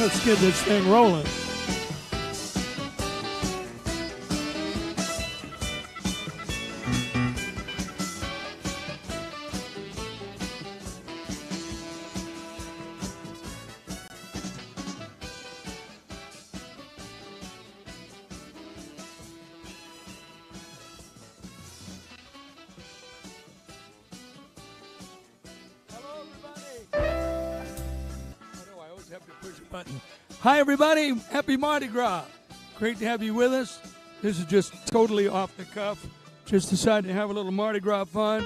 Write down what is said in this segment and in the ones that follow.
Let's get this thing rolling. Hi, everybody. Happy Mardi Gras. Great to have you with us. This is just totally off the cuff. Just decided to have a little Mardi Gras fun.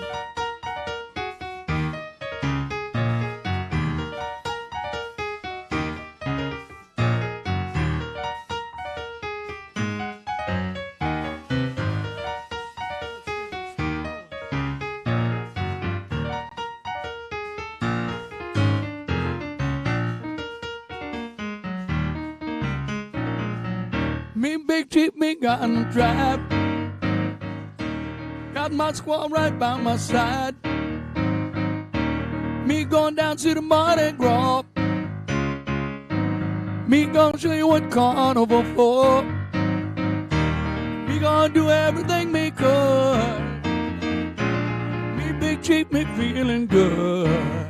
Me big Jeep, me got in the drive. Got my squad right by my side. Me going down to the Mardi Gras. Me gonna show you what carnival for. Me gonna do everything me could. Me big Jeep, me feeling good.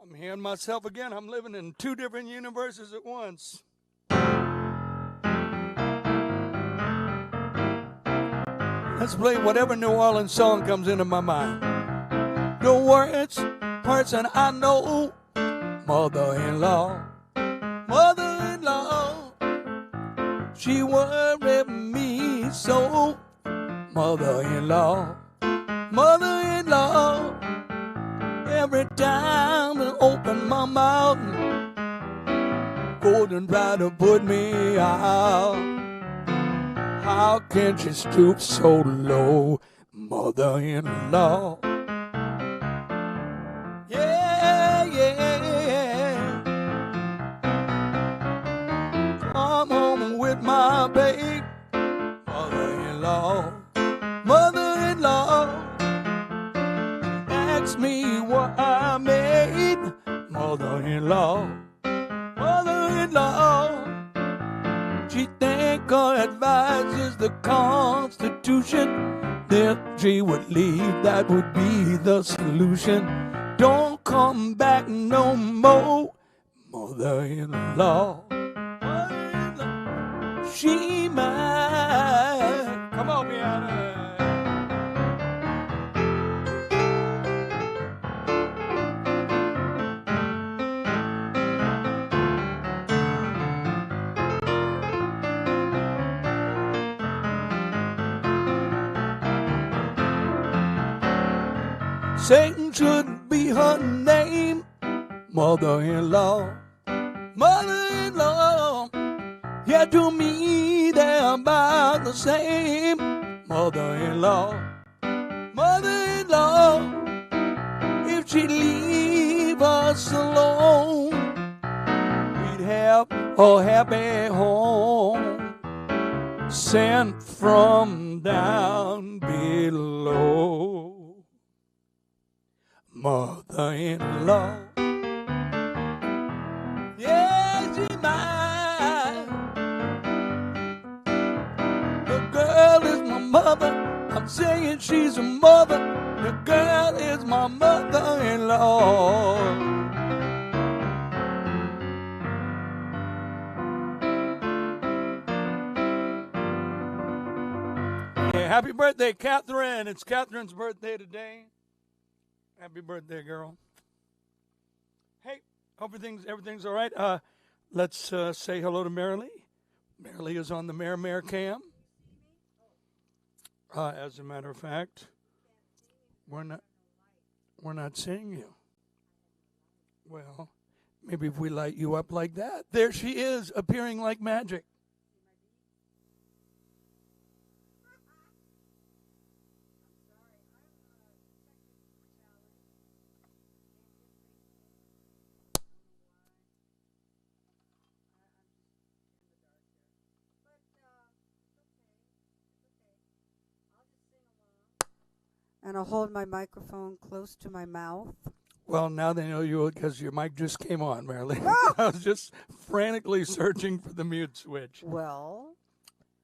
I'm hearing myself again. I'm living in two different universes at once. Let's play whatever New Orleans song comes into my mind. The words, person I know, mother-in-law, mother-in-law, she worried me so, mother-in-law, mother-in-law. Every time I open my mouth, go and try to put me out. How can she stoop so low, mother-in-law? Yeah, yeah. Come home with my babe, mother-in-law, mother-in-law. Ask me what I made, mother-in-law, mother-in-law. She think her advice is the Constitution. Then she would leave, that would be the solution. Don't come back no more, mother-in-law, mother-in-law. She might. Come on, Miana. Satan should be her name, mother-in-law, mother-in-law. Yeah, to me they're about the same, mother-in-law, mother-in-law. If she'd leave us alone, we'd have have a happy home sent from down below. Mother-in-law, yeah, she's mine. The girl is my mother. I'm saying she's a mother. The girl is my mother-in-law. Yeah, happy birthday, Catherine. It's Catherine's birthday today. Happy birthday, girl. Hey, hope everything's all right. Let's say hello to Marilee. Marilee is on the Mare cam. As a matter of fact, we're not seeing you. Well, maybe if we light you up like that. There she is, appearing like magic. And I'll hold my microphone close to my mouth. Well, now they know you because your mic just came on, Marilee. I was just frantically searching for the mute switch. Well,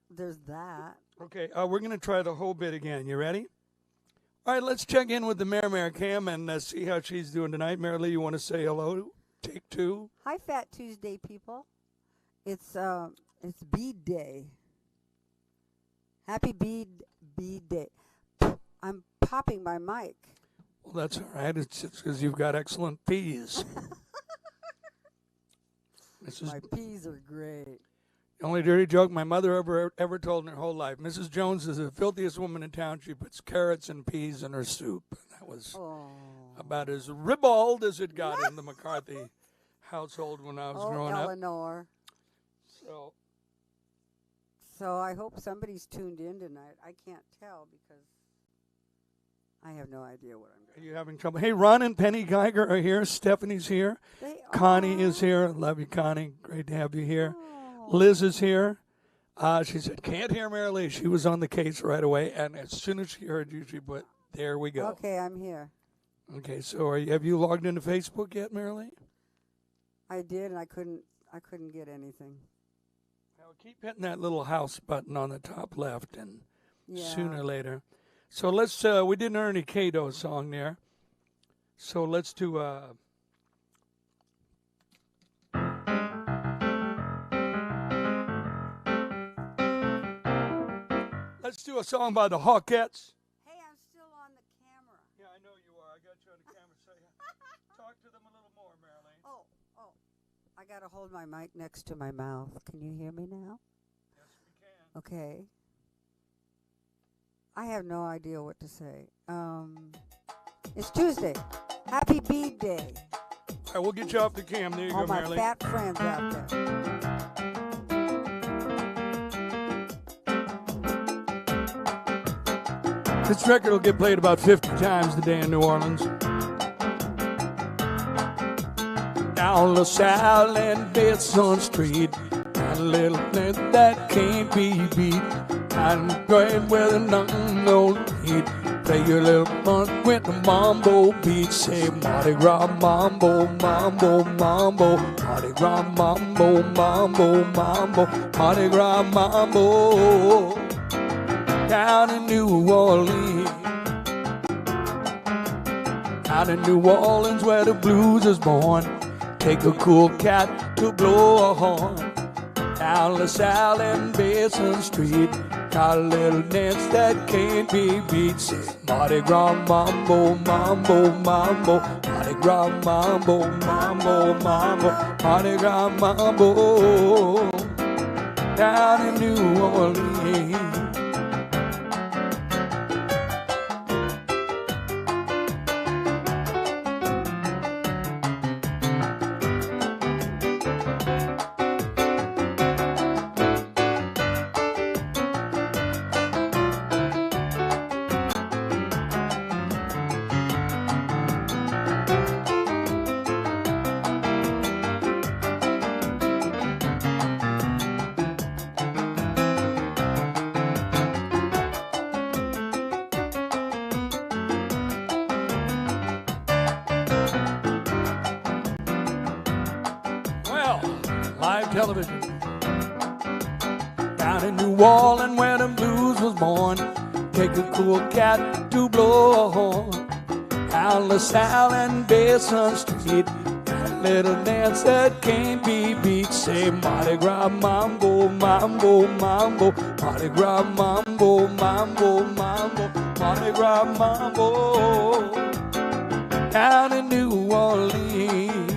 there's that. Okay, we're going to try the whole bit again. You ready? All right, let's check in with the Mare cam and see how she's doing tonight. Marilee, you want to say hello? Take two. Hi, Fat Tuesday people. It's bead day. Happy bead day. I'm popping my mic. Well, that's all right. It's because you've got excellent peas. My peas are great. The only dirty joke my mother ever told in her whole life. Mrs. Jones is the filthiest woman in town. She puts carrots and peas in her soup. That was about as ribald as it got in the McCarthy household when I was growing Eleanor. up. So I hope somebody's tuned in tonight. I can't tell because I have no idea what I'm doing. Are you having trouble? Hey, Ron and Penny Geiger are here. Stephanie's here. Connie is here. Love you, Connie. Great to have you here. Liz is here. She said, can't hear Marilee. She was on the case right away, and as soon as she heard you, she put, there we go. Okay, I'm here. Okay, so have you logged into Facebook yet, Marilee? I did, and I couldn't get anything. Now, keep hitting that little house button on the top left, and sooner or later. So let's, we did an Ernie Cato song there. So let's do, let's do a song by the Hawkettes. Hey, I'm still on the camera. Yeah, I know you are. I got you on the camera. So talk to them a little more, Marilee. Oh. I got to hold my mic next to my mouth. Can you hear me now? Yes, we can. Okay. I have no idea what to say. It's Tuesday. Happy Bead Day. All right, we'll get you off the cam. There you All go, my Marilee. fat friends out there. This record will get played about 50 times today in New Orleans. Down LaSalle and Besson Street, got a little thing that can't be beat. I'm going with a nothing no need. Play your little fun with the mambo beat. Say Mardi Gras mambo, mambo, mambo. Mardi Gras mambo, mambo, mambo. Mardi Gras mambo. Down in New Orleans. Down in New Orleans where the blues is born. Take a cool cat to blow a horn. Down LaSalle and Besson Street, got a little dance that can't be beat. Say Mardi Gras mambo, mambo, mambo. Mardi Gras mambo, mambo, mambo. Mardi Gras mambo. Down in New Orleans. television. Down in New Orleans where the blues was born, take a cool cat to blow a horn. Down LaSalle and Basin Street, a little dance that can't be beat. Say Mardi Gras mambo, mambo, mambo, Mardi Gras mambo, mambo, mambo, Mardi Gras mambo. Down in New Orleans,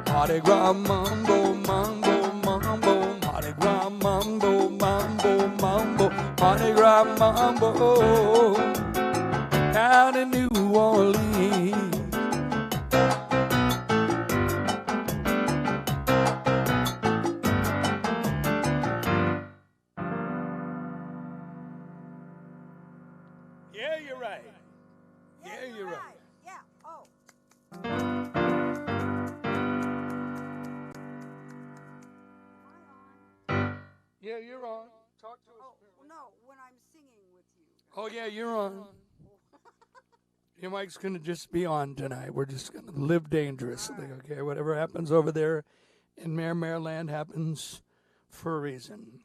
Mardi Gras mambo, mambo, mambo, Mardi Gras mambo, mambo, mambo, Mardi Gras mambo. Down in New Orleans. Yeah, you're right. Yeah, you're right. Yeah. Oh. Yeah, you're on. Talk to us. Oh, no, when I'm singing with you. Oh, yeah, you're on. Your mic's going to just be on tonight. We're just going to live dangerously, okay? Whatever happens over there in Maryland happens for a reason.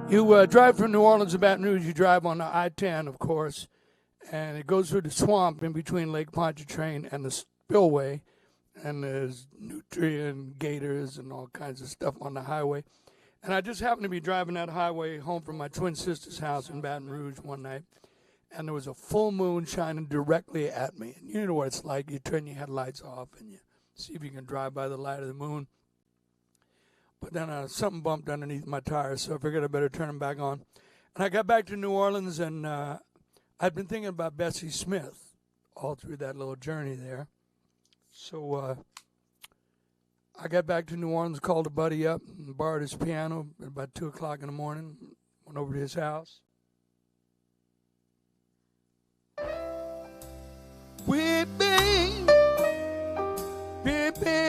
You drive from New Orleans to Baton Rouge, you drive on the I-10, of course, and it goes through the swamp in between Lake Pontchartrain and the spillway, and there's nutria and gators and all kinds of stuff on the highway. And I just happened to be driving that highway home from my twin sister's house in Baton Rouge one night, and there was a full moon shining directly at me. And you know what it's like. You turn your headlights off and you see if you can drive by the light of the moon. But then something bumped underneath my tires, so I figured I better turn them back on. And I got back to New Orleans, and I'd been thinking about Bessie Smith all through that little journey there. So I got back to New Orleans, called a buddy up, and borrowed his piano at about 2 o'clock in the morning, went over to his house. Weeping, baby.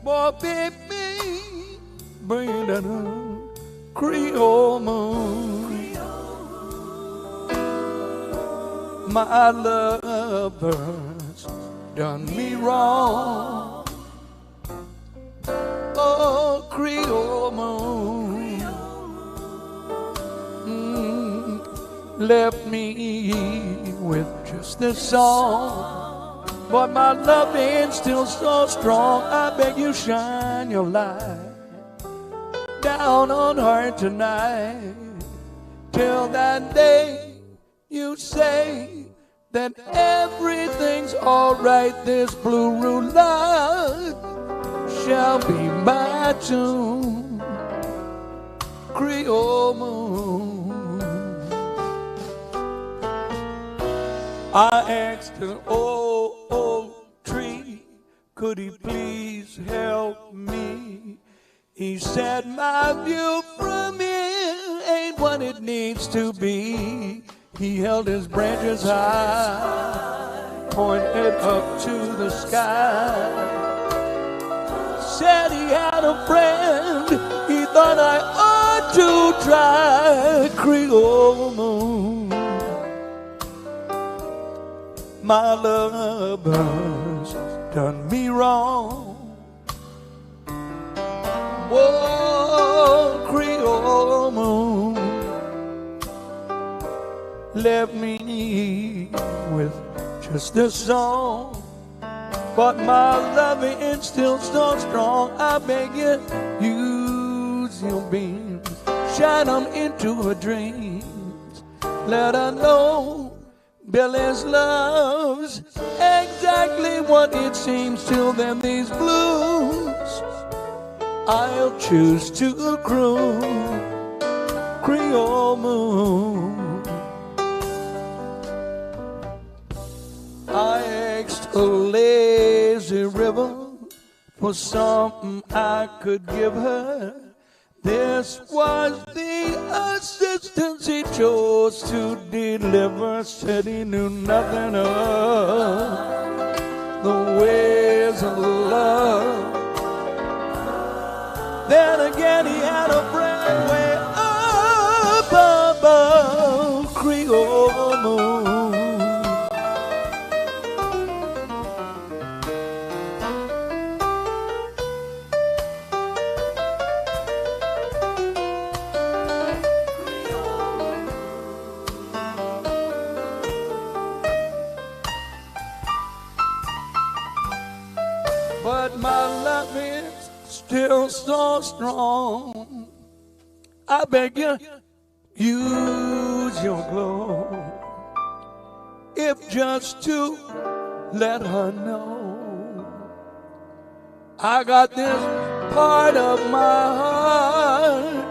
Boy, baby, bring that Creole Moon. My lover's done me wrong. Oh, Creole Moon, left me with just this song. But my love ain't still so strong. I beg you shine your light down on her tonight. Till that day you say that everything's alright. This blue roulette shall be my tune. Creole Moon. I asked an old tree, could he please help me? He said my view from here ain't what it needs to be. He held his branches high, pointed up to the sky. Said he had a friend, he thought I ought to try. Creole Moon. My lover's done me wrong. Whoa, Creole Moon left me with just this song. But my love ain't still so strong. I beg you, use your beams, shine them into her dreams. Let her know Billy's love's exactly what it seems. Till then these blues I'll choose to accrue. Creole Moon. I asked a lazy river for something I could give her. This was the assistance he chose to deliver. Said he knew nothing of the ways of love. Then again he had a friend way up above Creole Moon. But my love is still so strong. I beg you, use your glow, if just to let her know I got this part of my heart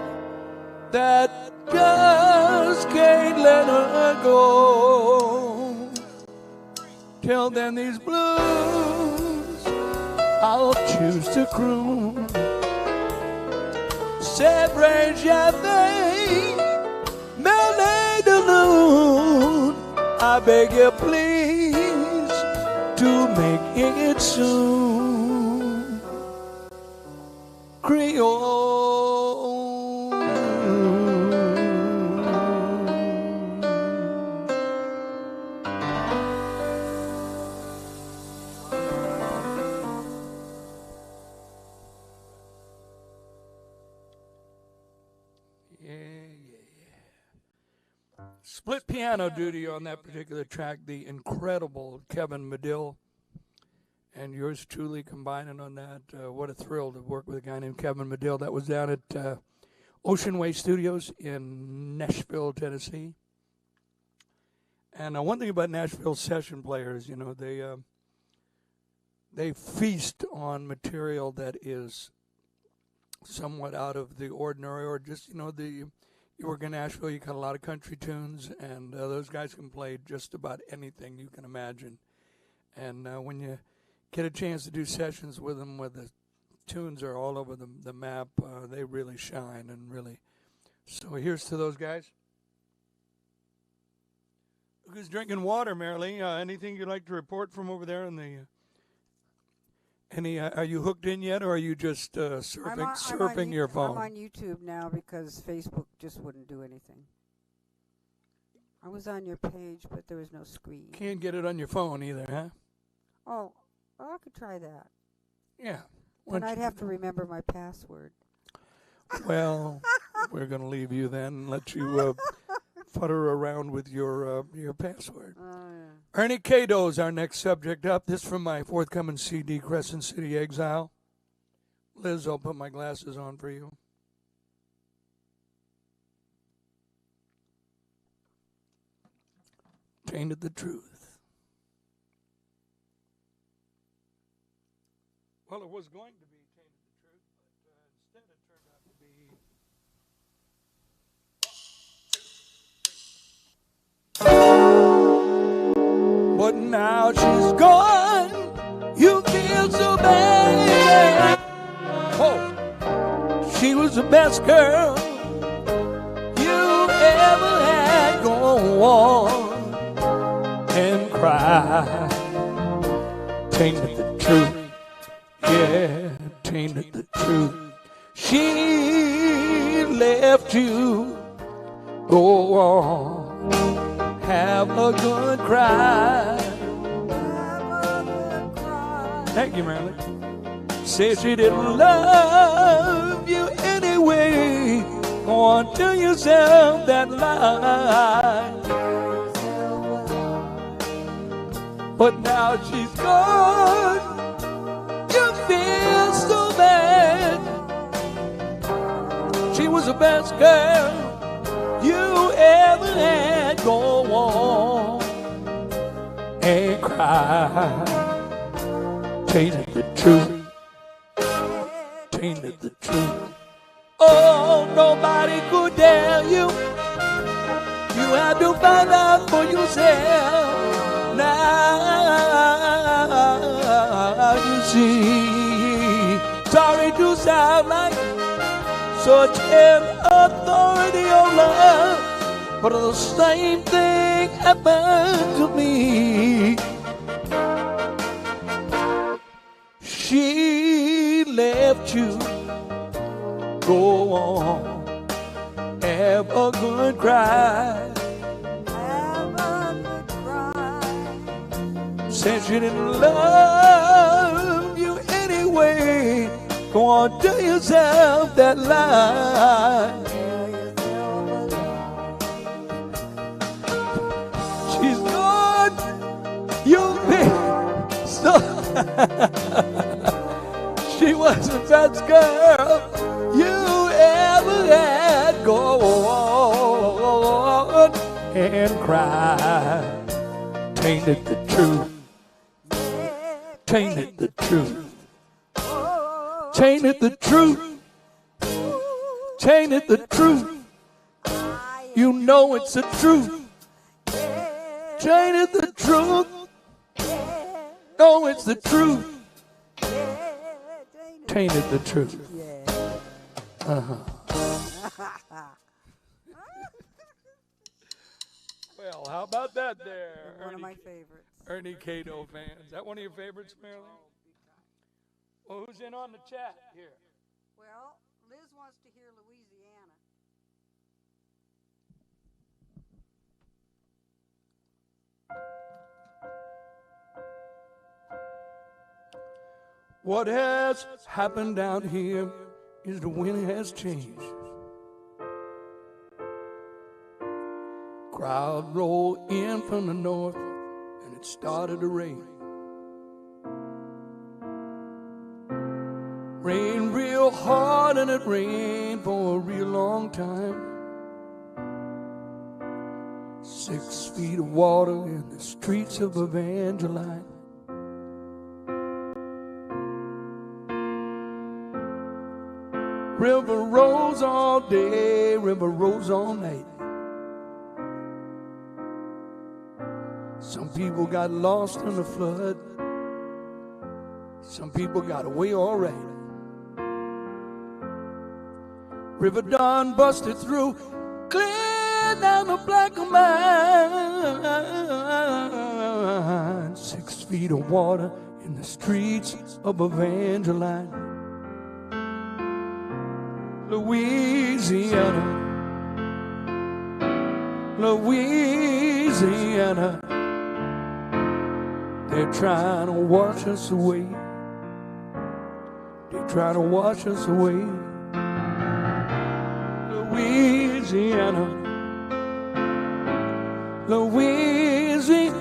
that just can't let her go. Till then these blues I'll choose to croon. Celebrate your day, Melody de Lune. I beg you please to make it soon. Creole. Split piano duty on that particular track, the incredible Kevin Medill and yours truly combining on that. What a thrill to work with a guy named Kevin Medill. That was down at Ocean Way Studios in Nashville, Tennessee. And one thing about Nashville session players, you know, they feast on material that is somewhat out of the ordinary, or just, you know, you work in Nashville, you got a lot of country tunes, and those guys can play just about anything you can imagine. And when you get a chance to do sessions with them where the tunes are all over the map, they really shine, and really. So here's to those guys. Who's drinking water, Marilee? Anything you'd like to report from over there in the... are you hooked in yet, or are you just surfing your phone? I'm on YouTube now because Facebook just wouldn't do anything. I was on your page, but there was no screen. Can't get it on your phone either, huh? Oh, I could try that. Yeah. Then I'd have to remember my password. Well, we're going to leave you then and let you futter around with your password. Ernie Cato is our next subject up. This from my forthcoming CD, Crescent City Exile. Liz, I'll put my glasses on for you. Tainted the Truth. Well, it was going to be Tainted the Truth, but instead it turned out to be... But now she's gone, you feel so bad. Oh, she was the best girl you ever had. Go on and cry. Tainted the truth, yeah, tainted the truth. She left you. Go on. Have a good cry. Thank you, Marilyn. Say she didn't love you anyway. Go on, tell yourself that lie. But now she's gone. You feel so bad. She was the best girl you ever had. Go on and cry. Tainted the truth. Tainted the truth. Oh, nobody could tell you. You had to find out for yourself. Now you see. Sorry to sound like such an authority on love, but the same thing happened to me. She left you. Go on, have a good cry. Have a good cry. Said she didn't love you anyway. Go on, tell yourself that lie. Tell yourself a lie. She's gone. You've been so. She was the best girl you ever had. Go on and cry. Tainted the truth. Tainted the truth. Tainted the truth. Tainted the truth. You know it's the truth. Tainted the truth. No, it's the truth. Tainted the truth. Well, how about that there? One of my favorites. Ernie Cato fans. Is that one of your favorites, Marilyn? Well, who's in on the chat here? Well, Liz wants to hear Louisiana. What has happened down here is the wind has changed. Crowd rolled in from the north and it started to rain. Rained real hard and it rained for a real long time. 6 feet of water in the streets of Evangeline. River rose all day, river rose all night. Some people got lost in the flood. Some people got away all right. River Dawn busted through, clear down the black mine. 6 feet of water in the streets of Evangeline. Louisiana, Louisiana, they're trying to wash us away. They're trying to wash us away. Louisiana, Louisiana,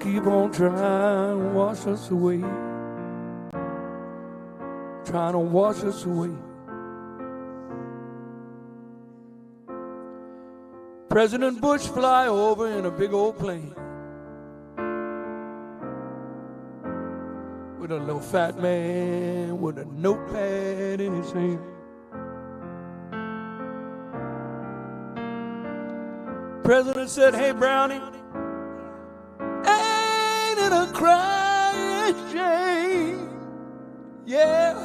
keep on trying to wash us away. Trying to wash us away. President Bush fly over in a big old plane with a little fat man with a notepad in his hand. President said, "Hey Brownie, ain't it a crying shame? Yeah,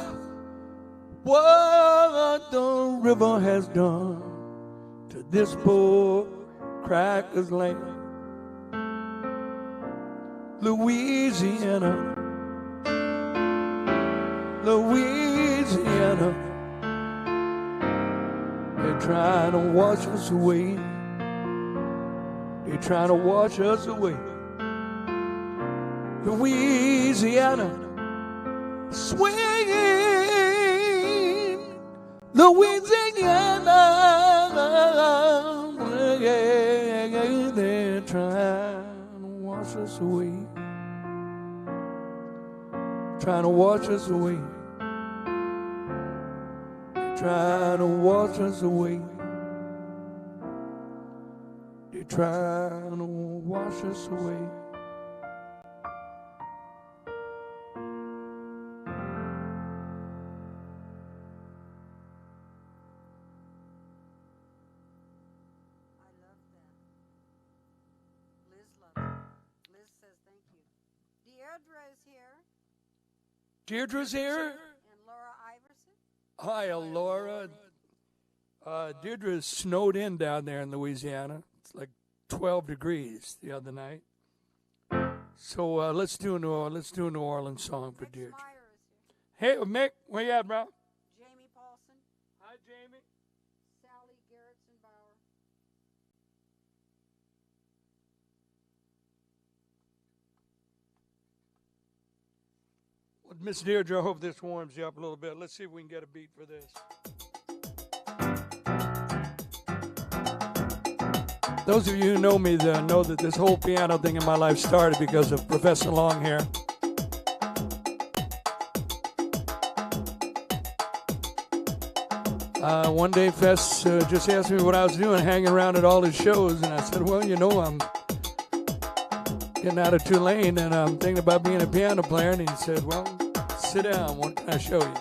what the river has done to this poor cracker's land. Louisiana, Louisiana, they're trying to wash us away. They're trying to wash us away. Louisiana, swinging, Louisiana, they're trying to wash us away. Trying to wash us away. They're trying to wash us away. They're trying to wash us away. Deirdre's here. Deirdre's here. And Laura Hi, Laura. Deirdre snowed in down there in Louisiana. It's like 12 degrees the other night. So let's do a New Orleans song for Deirdre. Hey, Mick, where you at, bro? Jamie Paulson. Hi, Jamie. Sally Garrettson Bauer. Well, Miss Deirdre, I hope this warms you up a little bit. Let's see if we can get a beat for this. Those of you who know me know that this whole piano thing in my life started because of Professor Longhair. One day Fess just asked me what I was doing, hanging around at all his shows, and I said, well, you know, I'm getting out of Tulane, and I'm thinking about being a piano player, and he said, well, sit down, what can I show you?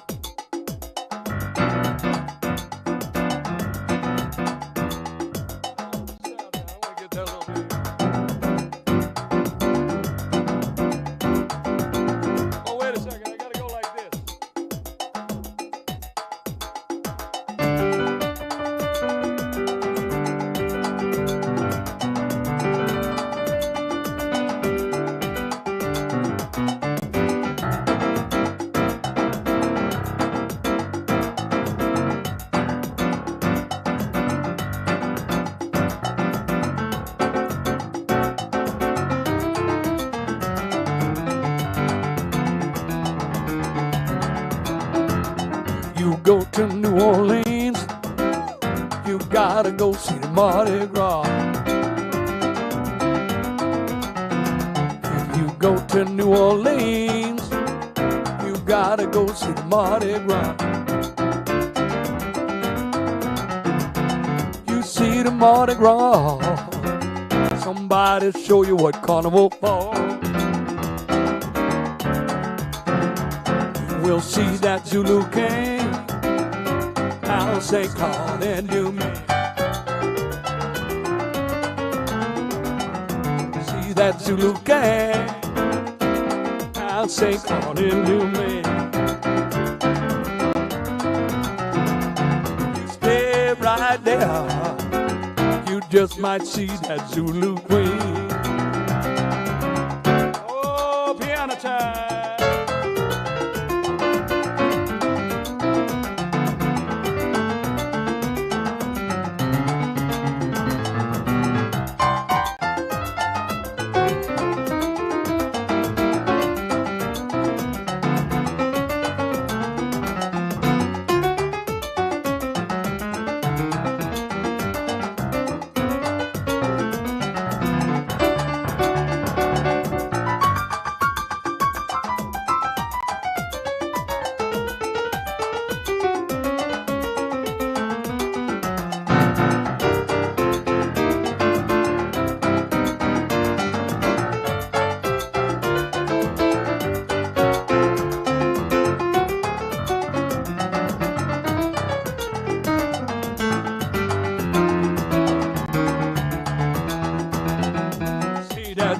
Go to New Orleans, you gotta go see the Mardi Gras. If you go to New Orleans, you gotta go see the Mardi Gras. You see the Mardi Gras, somebody show you what carnival for. You will see that Zulu king, I'll say, call and do me. See that Zulu gang, I'll say, call and do me. You stay right there, you just might see that Zulu queen. Oh, piano time.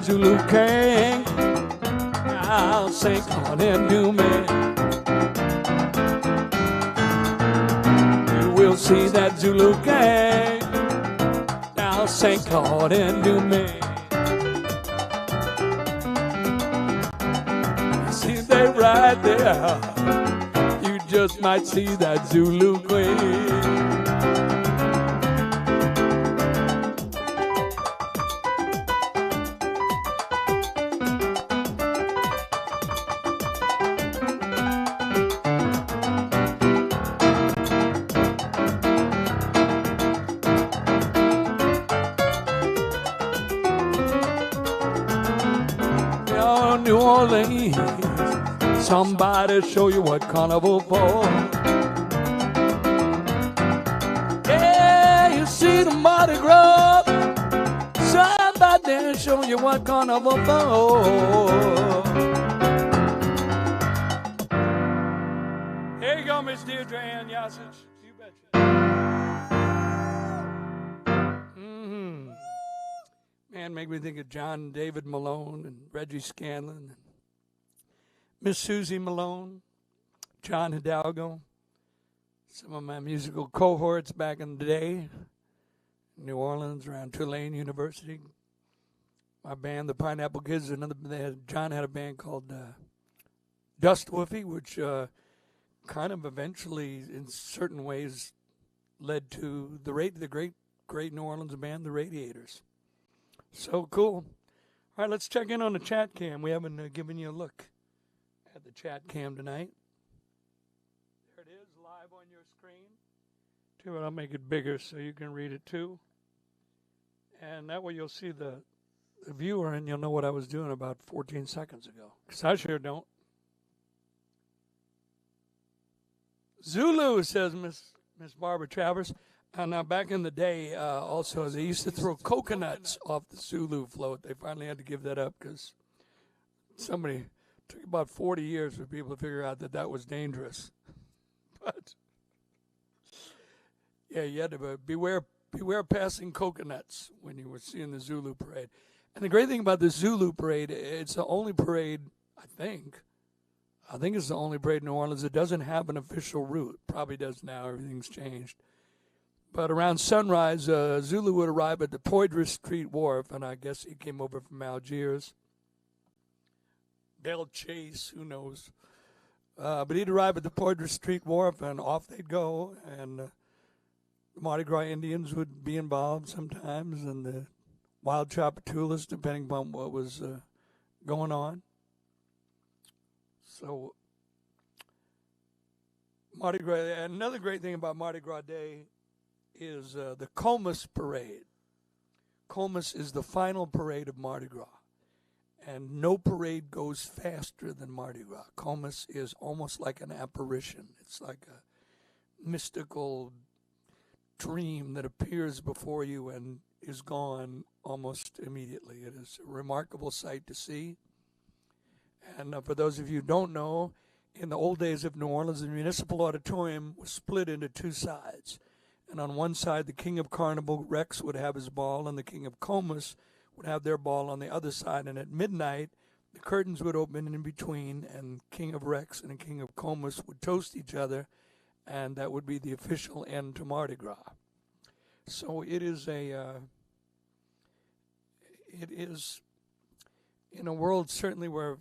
Zulu king, I'll say, come and do me. You will see that Zulu king, I'll say, come and do me. You see they right there, you just might see that Zulu queen. New Orleans, somebody show you what carnival for. Yeah, you see the Mardi Gras, somebody show you what carnival for. Here you go, Miss Deirdre Ann Yassich. You betcha. Man, make me think of John David Malone and Reggie Scanlon and Miss Susie Malone, John Hidalgo. some of my musical cohorts back in the day, New Orleans, around Tulane University. My band, the Pineapple Kids, John had a band called Dust Woofy, which kind of eventually, in certain ways, led to the great New Orleans band, the Radiators. So cool. All right, let's check in on the chat cam. We haven't given you a look at the chat cam tonight. There it is, live on your screen. Too bad I'll make it bigger so you can read it too. And that way you'll see the viewer and you'll know what I was doing about 14 seconds ago. Because I sure don't. Zulu, says Miss Barbara Travers. Now, back in the day, also, they used to throw coconuts off the Zulu float. They finally had to give that up because somebody took about 40 years for people to figure out that was dangerous. But, yeah, you had to beware passing coconuts when you were seeing the Zulu parade. And the great thing about the Zulu parade, it's the only parade, I think it's the only parade in New Orleans that doesn't have an official route. Probably does now. Everything's changed. But around sunrise, Zulu would arrive at the Poydras Street Wharf, and I guess he came over from Algiers. Belle Chase, who knows. But he'd arrive at the Poydras Street Wharf, and off they'd go. And the Mardi Gras Indians would be involved sometimes, and the Wild Chapatulas, depending upon what was going on. So, Mardi Gras, another great thing about Mardi Gras Day is the Comus Parade. Comus is the final parade of Mardi Gras. And no parade goes faster than Mardi Gras. Comus is almost like an apparition. It's like a mystical dream that appears before you and is gone almost immediately. It is a remarkable sight to see. And for those of you who don't know, in the old days of New Orleans, the municipal auditorium was split into two sides. And on one side, the King of Carnival, Rex, would have his ball, and the King of Comus would have their ball on the other side. And at midnight, the curtains would open in between, and King of Rex and the King of Comus would toast each other, and that would be the official end to Mardi Gras. So it is in a world certainly where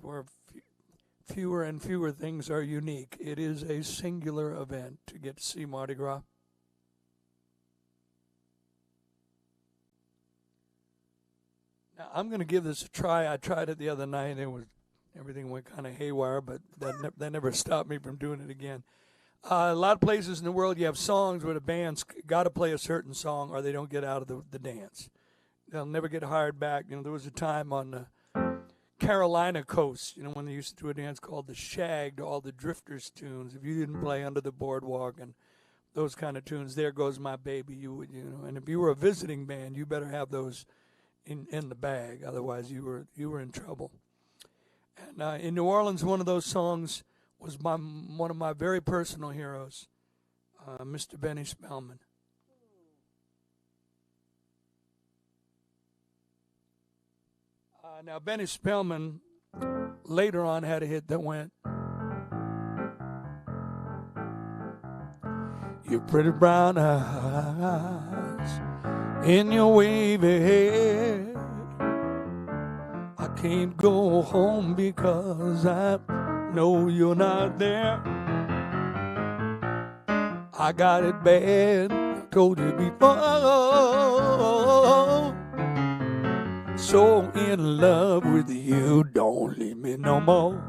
fewer and fewer things are unique, it is a singular event to get to see Mardi Gras. Now, I'm going to give this a try. I tried it the other night, and everything went kind of haywire, but that never stopped me from doing it again. A lot of places in the world, you have songs where the band's got to play a certain song or they don't get out of the dance. They'll never get hired back. There was a time on the Carolina coast, when they used to do a dance called the Shag to all the Drifters tunes. If you didn't play Under the Boardwalk and those kind of tunes, There Goes My Baby, and if you were a visiting band, you better have those in the bag, otherwise you were in trouble. And in New Orleans, one of those songs was one of my very personal heroes, Mr. Benny Spellman. Now, Benny Spellman later on had a hit that went, your pretty brown eyes in your wavy hair, I can't go home because I know you're not there. I got it bad, I told you before, so in love with you, don't leave me no more.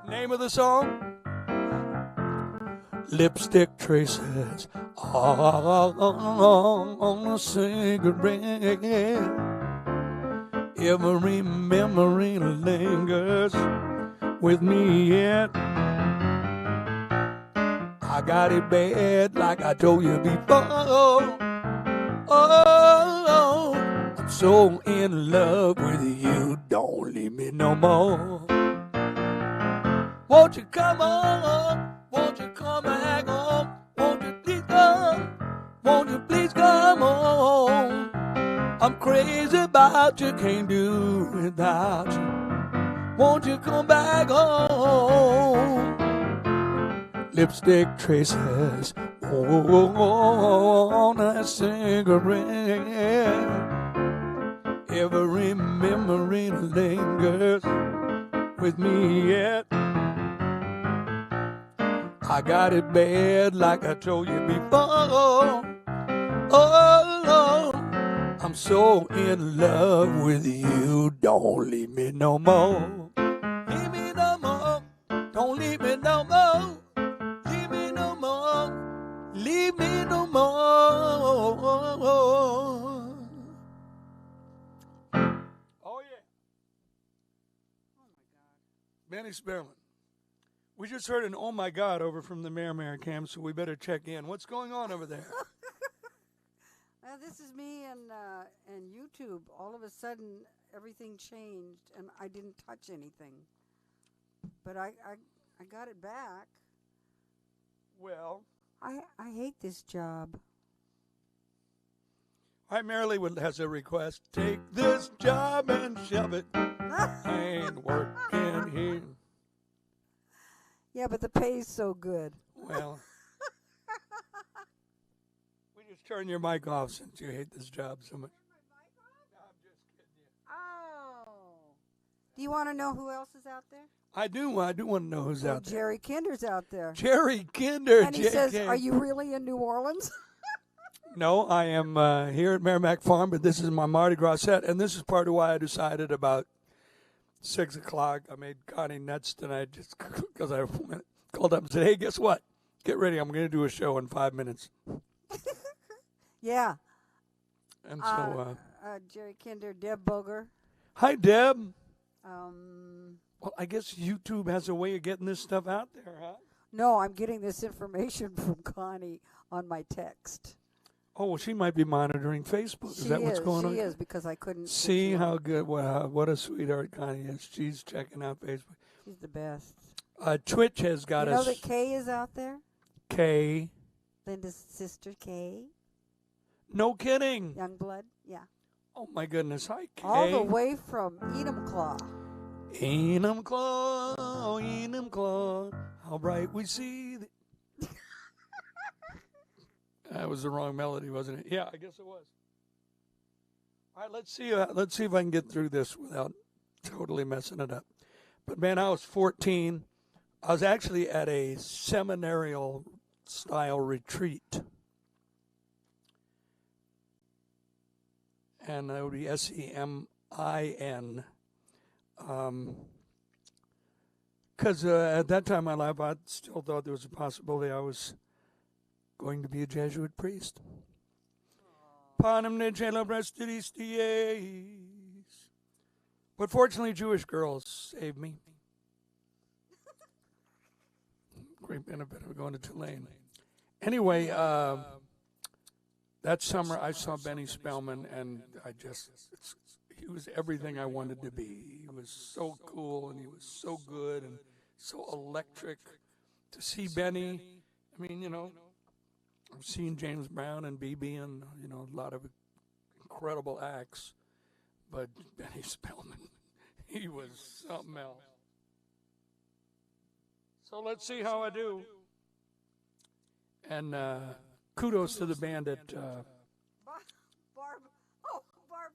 Name of the song? Lipstick traces on a cigarette. Every memory lingers with me yet. I got it bad like I told you before. Oh, I'm so in love with you, don't leave me no more. Won't you come on? Won't you come back home? Won't you please come? Won't you please come home? I'm crazy about you, can't do without you. Won't you come back home? lipstick traces on a cigarette. Every memory lingers with me yet. I got it bad like I told you before. Oh, I'm so in love with you. Don't leave me no more. Leave me no more. Don't leave me no more. Leave me no more. Leave me no more. Oh, yeah. Oh, my God. Benny Spearman. We just heard an "Oh my God" over from the Merrimack camp, so we better check in. What's going on over there? This is me and YouTube. All of a sudden, everything changed, and I didn't touch anything. But I got it back. Well, I hate this job. Hi, Marilee has a request. Take this job and shove it. I ain't working here. Yeah, but the pay's so good. Well, we just turn your mic off since you hate this job so much. No, I'm just kidding you. Oh. Do you want to know who else is out there? I do want to know who's out there. Jerry Kinder's out there. Jerry Kinder. And he says, "Are you really in New Orleans?" No, I am here at Merrimack Farm, but this is my Mardi Gras set, and this is part of why I decided about 6 o'clock. I made Connie nuts tonight just because I called up and said, "Hey, guess what? Get ready. I'm going to do a show in 5 minutes." Yeah. And so, Jerry Kinder, Deb Boger. Hi, Deb. Well, I guess YouTube has a way of getting this stuff out there, huh? No, I'm getting this information from Connie on my text. Oh, well, she might be monitoring Facebook. Is that what's going on? She is, because I couldn't see how good. Wow, what a sweetheart Connie is. She's checking out Facebook. She's the best. Twitch has got us. You know that Kay is out there? Kay. Linda's sister, Kay. No kidding. Youngblood, yeah. Oh, my goodness. Hi, Kay. All the way from Enumclaw. Enumclaw, Enumclaw, how bright we see. That was the wrong melody, wasn't it? Yeah, I guess it was. All right, let's see if I can get through this without totally messing it up. But, man, I was 14. I was actually at a seminarial-style retreat. And that would be SEMIN. Because at that time in my life, I still thought there was a possibility I was going to be a Jesuit priest. Panem ne celebrestiis. But fortunately, Jewish girls saved me. Great benefit of going to Tulane. Anyway, that summer I saw Benny Spellman, and he was everything I wanted to be. He was so cool, and he was so good, and so electric. To see Benny, I mean, you know, I've seen James Brown and B.B. and, you know, a lot of incredible acts, but Benny Spellman, he was something else. So let's see how I do. And kudos to the band at... Barb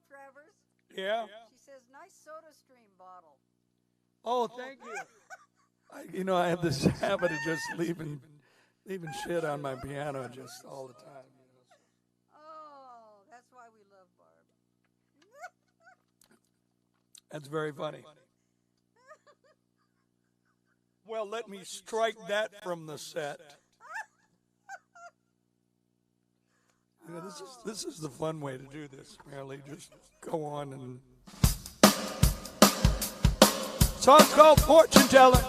Travers. Yeah? She says, "Nice Soda Stream bottle." Oh, thank you. I have this habit of just leaving shit on my piano just all the time. Oh, that's why we love Barb. That's very funny. Well, let me strike that from the set. This is the fun way to do this, Marilee. Just go on and... Song's called Fortune Teller.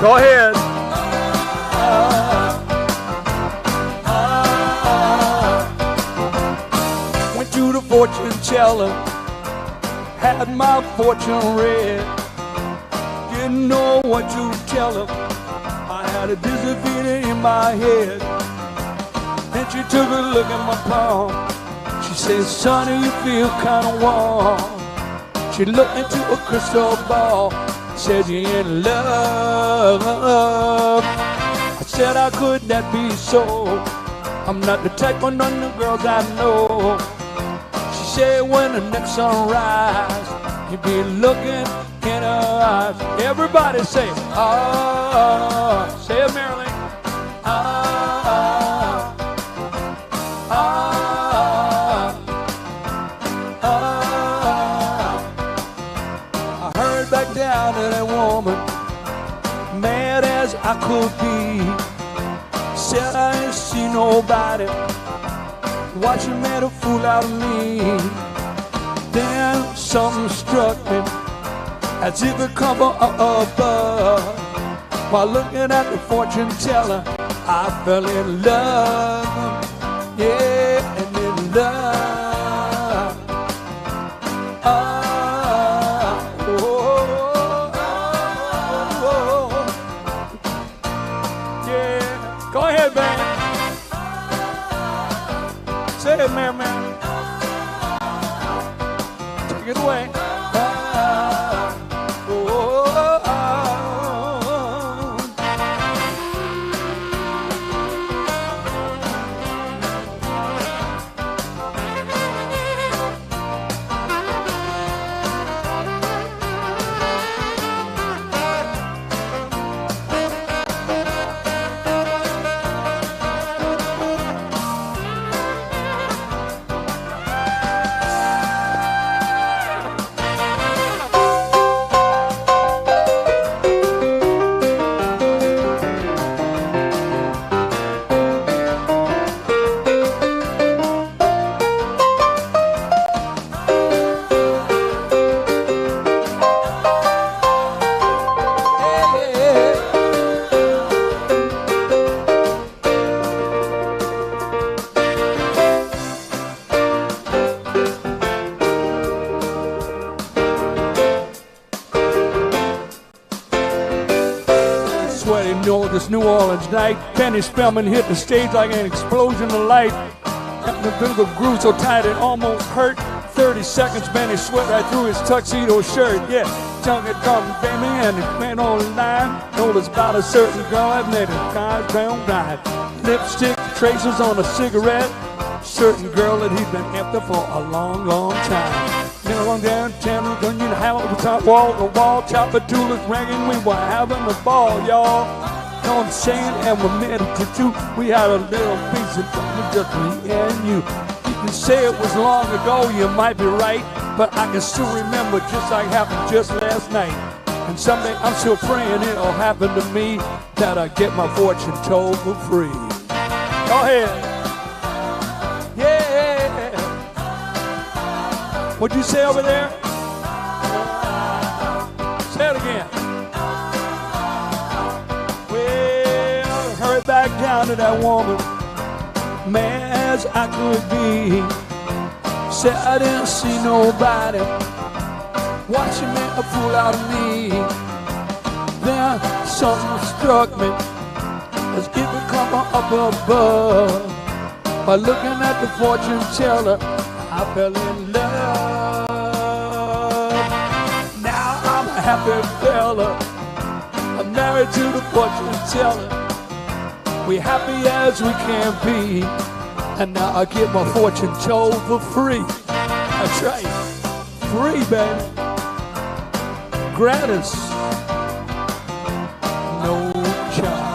Go ahead. Went to the fortune teller, had my fortune read. Didn't know what to tell him. I got a dizzy feeling in my head. Then she took a look at my palm. She said, sonny, you feel kind of warm. She looked into a crystal ball. Said, you're in love. I said, how could that be so? I'm not the type of none of the girls I know. She said, when the next sunrise, you be looking in her eyes. Everybody say, ah. Say it, Marilyn. Ah, ah, ah. I hurried back down to that woman, mad as I could be. Said I ain't see nobody. Watching made a fool out of me. Then something struck me, as if it come from above. While looking at the fortune teller, I fell in love. Yeah, and in love. Ah, oh, oh, oh. Yeah, go ahead, man. Say it, man. Take it away. This New Orleans night, Penny Spellman hit the stage like an explosion of light. The bigger groove so tight it almost hurt. 30 seconds, Benny sweat right through his tuxedo shirt. Yeah, tongue had come baby and it went on line. Told us about a certain girl that made his eyes brown bright. Lipstick traces on a cigarette. Certain girl that he'd been after for a long, long time. Then along downtown, we're going to have a top wall, the wall, chopper tools ringing. We were having a ball, y'all. Know what I'm saying? And we made it to two. We had a little piece of time, just me and you. You can say it was long ago, you might be right, but I can still remember just like it happened just last night. And someday I'm still praying it'll happen to me, that I get my fortune told for free. Go ahead. Yeah. What'd you say over there? Say it again. Back down to that woman, mad as I could be. Said I didn't see nobody watching me a fool out of me. Then something struck me, as if it come from up above. By looking at the fortune teller, I fell in love. Now I'm a happy fella, I'm married to the fortune teller. We happy as we can be, and now I get my fortune told for free. That's right, free, baby. Gratis, no charge.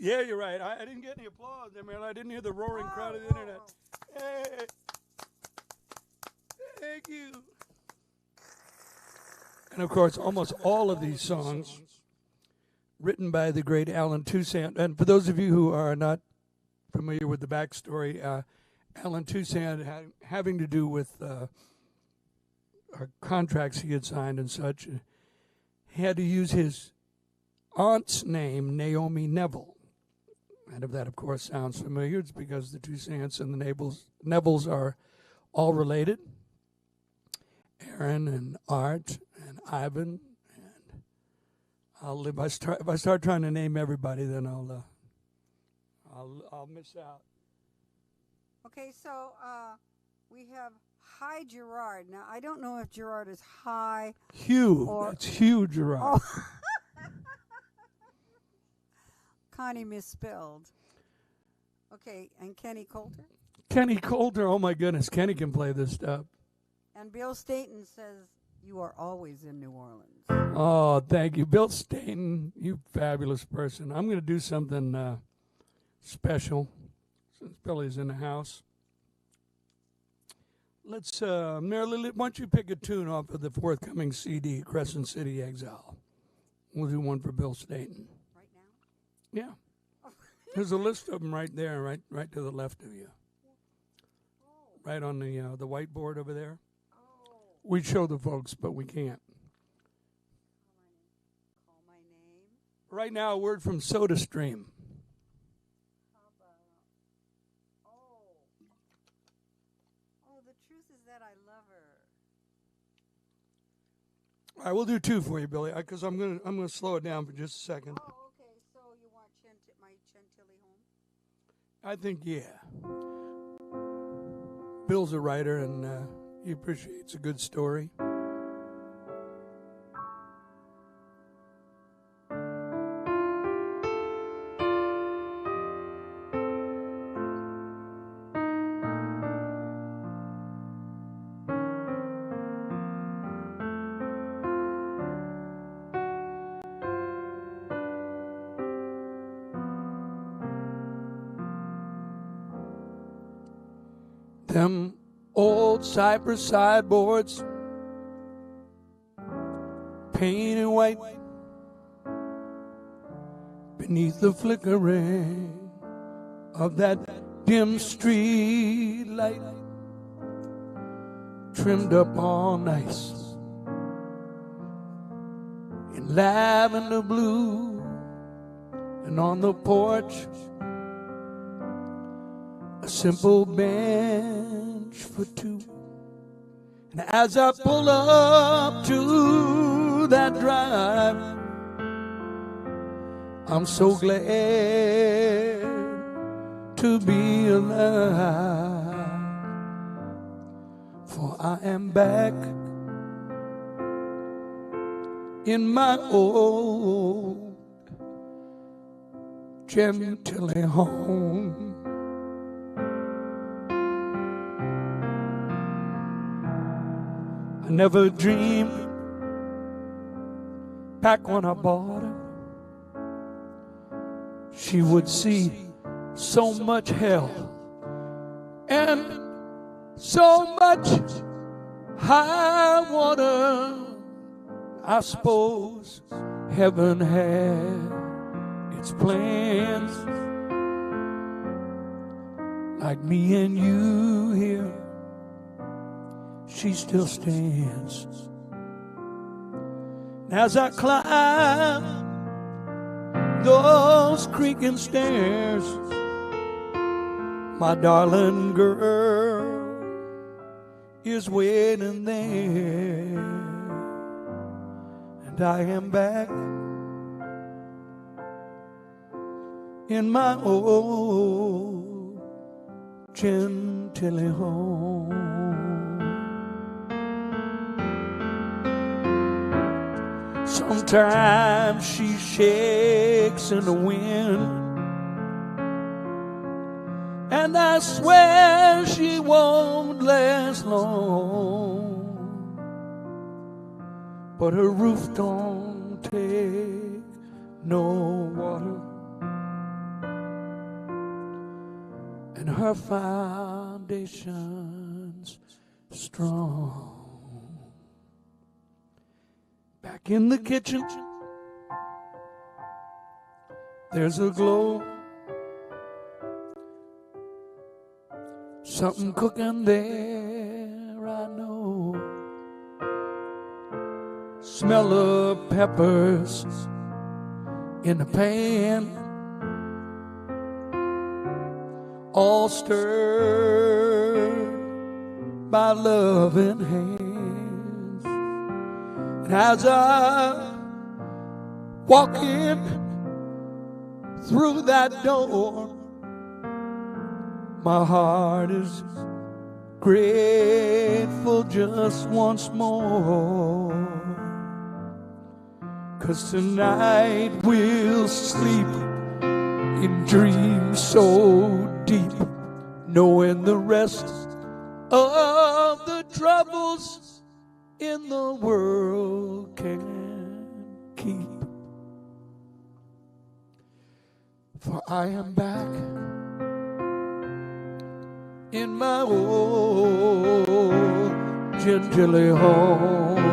Yeah, you're right. I didn't get any applause there, man. I didn't hear the roaring crowd of the internet. Hey, thank you. And of course, almost all of these songs written by the great Alan Toussaint. And for those of you who are not familiar with the backstory, Alan Toussaint having to do with contracts he had signed and such. He had to use his aunt's name, Naomi Neville. And if that, of course, sounds familiar, it's because the Toussaints and the Nevilles are all related. Aaron and Art and Ivan. And if I start trying to name everybody, then I'll miss out. Okay, so we have High Gerard. Now, I don't know if Gerard is high. Hugh. That's Hugh Gerard. Oh. Connie misspelled. Okay, and Kenny Coulter? Kenny Coulter, oh my goodness, Kenny can play this stuff. And Bill Staten says, you are always in New Orleans. Oh, thank you. Bill Staten, you fabulous person. I'm going to do something special since Billy's in the house. Let's, Mary Lily, why don't you pick a tune off of the forthcoming CD, Crescent City Exile. We'll do one for Bill Staten. Right now? Yeah. There's a list of them right there, right to the left of you. Right on the whiteboard over there. We'd show the folks, but we can't. Call my name. Right now, a word from SodaStream. How about, the truth is that I love her. All right, we'll do two for you, Billy, because I'm gonna slow it down for just a second. Oh, okay. So you want my Chantilly home? I think, yeah. Bill's a writer, and he appreciates a good story. Them old cypress sideboards, painted white, beneath the flickering of that dim street light, trimmed up all nice in lavender blue, and on the porch a simple bench for two. And as I pull up to that drive, I'm so glad to be alive, for I am back in my old Chantilly home. I never dreamed back when I bought her she would see so much hell and so much high water. I suppose heaven had its plans, like me and you here. She still stands. As I climb those creaking stairs, my darling girl is waiting there, and I am back in my old Chantilly home. Sometimes she shakes in the wind, and I swear she won't last long, but her roof don't take no water, and her foundation's strong. Back in the kitchen, there's a glow. Something cooking there, I know. Smell the peppers in the pan, all stirred by loving hands. And as I walk in through that door, my heart is grateful just once more. 'Cause tonight we'll sleep in dreams so deep, knowing the rest of the troubles in the world can keep. For I am back in my old Gentilly home.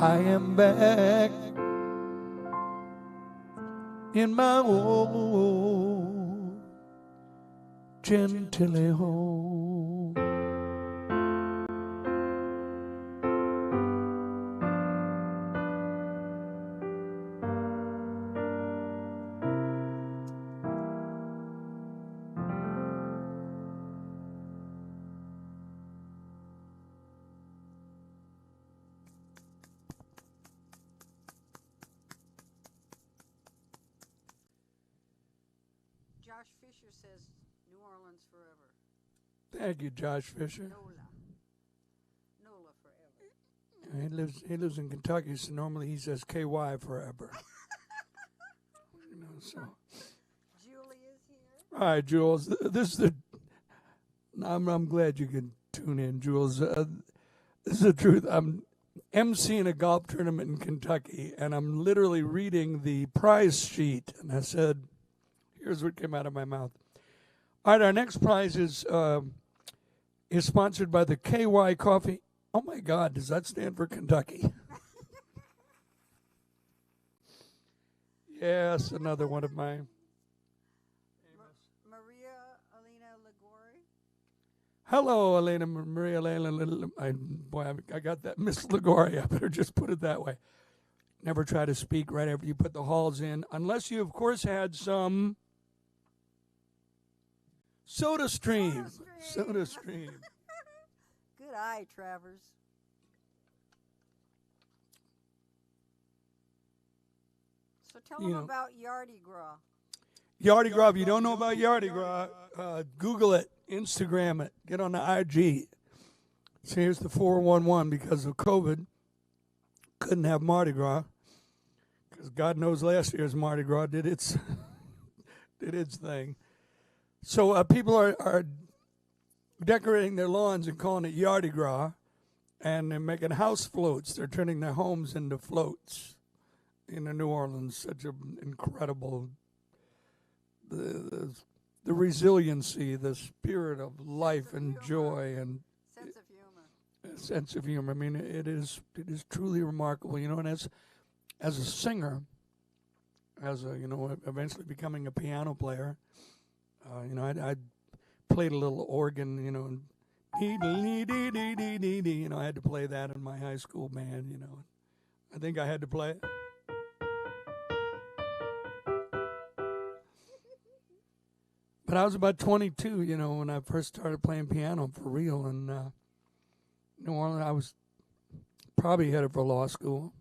I am back in my old Gentilly home. Josh Fisher says New Orleans forever. Thank you, Josh Fisher. Nola forever. He lives in Kentucky, so normally he says KY forever. So. Julie is here. All right, Jules. This is the. I'm glad you could tune in, Jules. This is the truth. I'm emceeing a golf tournament in Kentucky, and I'm literally reading the prize sheet, and I said, here's what came out of my mouth. All right, our next prize is sponsored by the KY Coffee. Oh, my God, does that stand for Kentucky? Yes, another one of my. Maria Elena Ligori. Hello, Elena Maria Elena. I got that, Miss Ligori. I better just put it that way. Never try to speak right after you put the halls in, unless you, of course, had some Soda Stream. Soda Stream. Good eye, Travers. So tell them about Mardi Gras. Mardi Gras. If you don't know about Mardi Gras, Google it, Instagram it, get on the IG. So here's the 411 because of COVID. Couldn't have Mardi Gras because God knows last year's Mardi Gras did its thing. So people are decorating their lawns and calling it Mardi Gras, and they're making house floats. They're turning their homes into floats in New Orleans. Such an incredible the resiliency, the spirit of life and joy and sense of humor. I mean, it is truly remarkable, and as a singer, eventually becoming a piano player, I played a little organ, and I had to play that in my high school band, I think I had to play it. But I was about 22, when I first started playing piano for real. And New Orleans, I was probably headed for law school.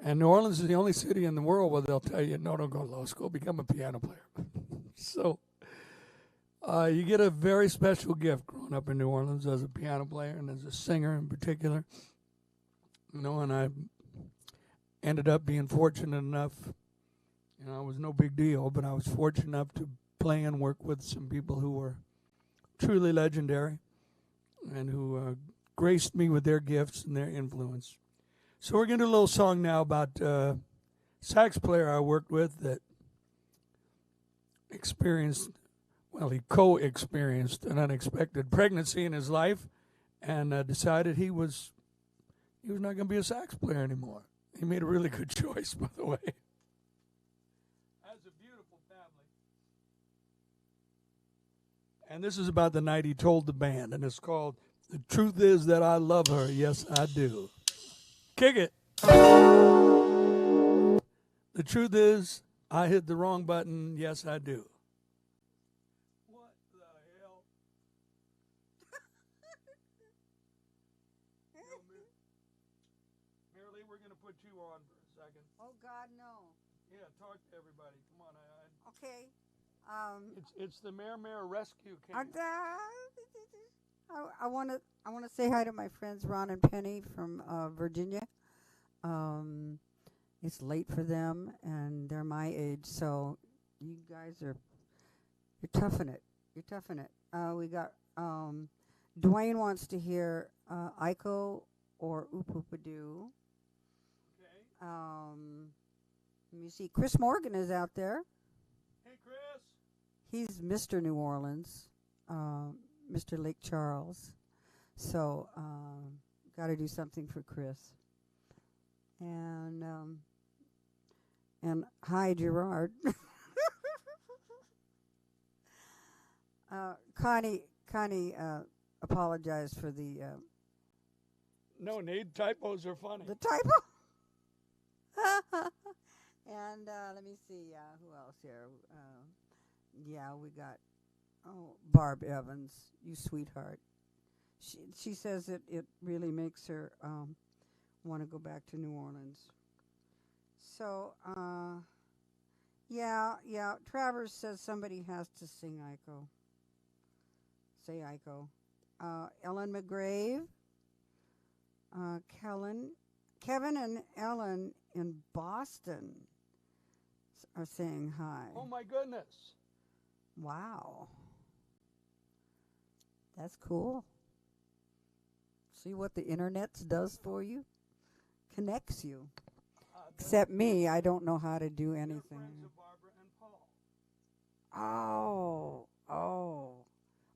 And New Orleans is the only city in the world where they'll tell you, no, don't go to law school, become a piano player. So you get a very special gift growing up in New Orleans as a piano player and as a singer in particular. And I ended up being fortunate enough. It was no big deal, but I was fortunate enough to play and work with some people who were truly legendary and who graced me with their gifts and their influence. So we're going to do a little song now about a sax player I worked with that he co-experienced an unexpected pregnancy in his life and decided he was not going to be a sax player anymore. He made a really good choice, by the way. And this is about the night he told the band, and it's called "The Truth Is That I Love Her, Yes I Do." Kick it. The truth is, I hit the wrong button, yes I do. What the hell? Marilee, we're going to put you on for a second. Oh, God, no. Yeah, talk to everybody. Come on. Okay. It's the Mare Rescue Camp. I want to say hi to my friends Ron and Penny from Virginia. It's late for them, and they're my age, so you guys you're toughing it. You're toughing it. We got Dwayne wants to hear Iko or Oopoopadoo. Okay. Let me see. Chris Morgan is out there. Hey, Chris. He's Mr. New Orleans, Mr. Lake Charles. So, got to do something for Chris. And hi, Gerard. Connie apologized for the No need. Typos are funny. the typo. And let me see, who else here? Yeah, we got Barb Evans, you sweetheart. She says it really makes her want to go back to New Orleans. So yeah. Travers says somebody has to sing Iko. Say Iko. Ellen McGrave. Kevin and Ellen in Boston are saying hi. Oh my goodness. Wow. That's cool. See what the internet does for you? Connects you. Except me, I don't know how to do anything. Friends of Barbara and Paul.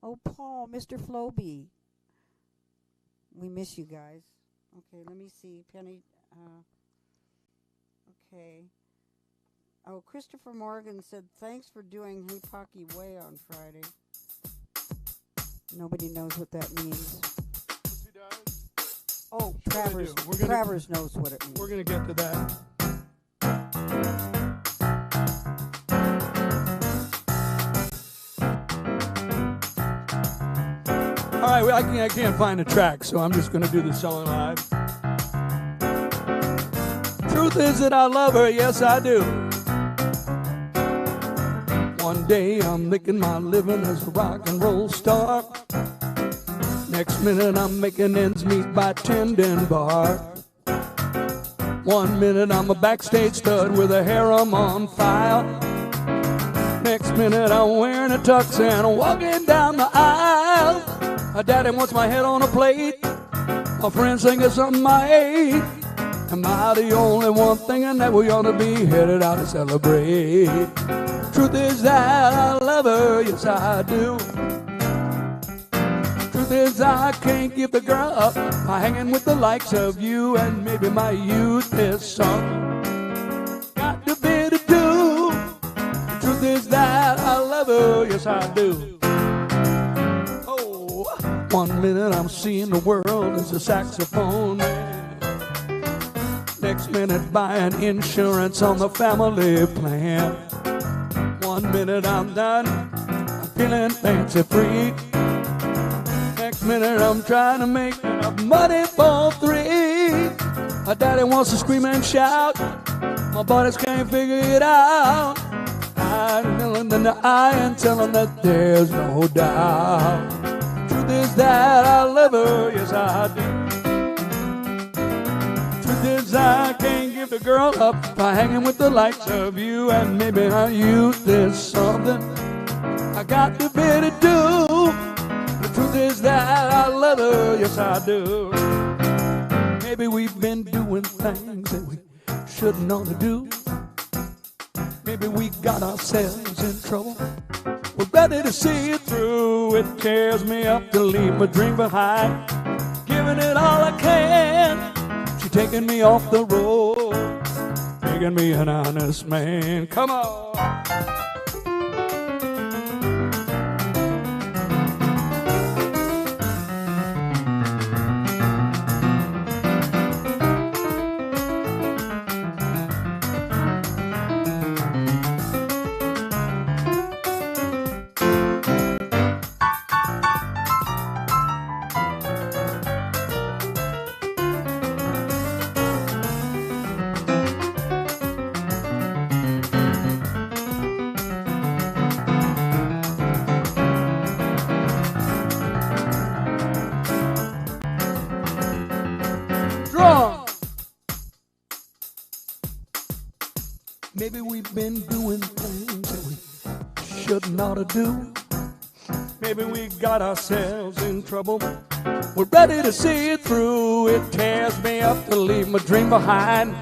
Oh, Paul, Mr. Floby. We miss you guys. Okay, let me see. Penny, okay. Oh, Christopher Morgan said, thanks for doing Hey Pocky Way on Friday. Nobody knows what that means. Who does? Oh, Sure Travers knows what it means. We're going to get to that. All right, I can't find a track, so I'm just going to do the song live. Truth is that I love her, yes I do. One day I'm making my living as a rock and roll star. Next minute I'm making ends meet by tending bar. 1 minute I'm a backstage stud with a harem on file. Next minute I'm wearing a tux and walking down the aisle. My daddy wants my head on a plate. My friends think it's something I ate. Am I the only one thinking that we ought to be headed out to celebrate? Truth is that I love her, yes I do. Truth is I can't give the girl up by hanging with the likes of you, and maybe my youth is sunk. Got a bit to do. The truth is that I love her, yes I do. 1 minute I'm seeing the world as a saxophone man. Next minute buying insurance on the family plan. 1 minute I'm done, I'm feeling fancy free. Next minute I'm trying to make enough money for three. My daddy wants to scream and shout, my buddies can't figure it out. I'm feeling in the eye and telling that there's no doubt. Truth is that I love her, yes I do. Truth is I can't give the girl up by hanging with the likes of you, and maybe my youth is something I got to be to do. The truth is that I love her, yes I do. Maybe we've been doing things that we shouldn't ought to do. Maybe we got ourselves in trouble. We're ready to see it through. It tears me up to leave my dream behind. Giving it all I can. She's taking me off the road, making me an honest man. Come on. Maybe we've been doing things that we shouldn't ought to do. Maybe we got ourselves in trouble. We're ready to see it through. It tears me up to leave my dream behind.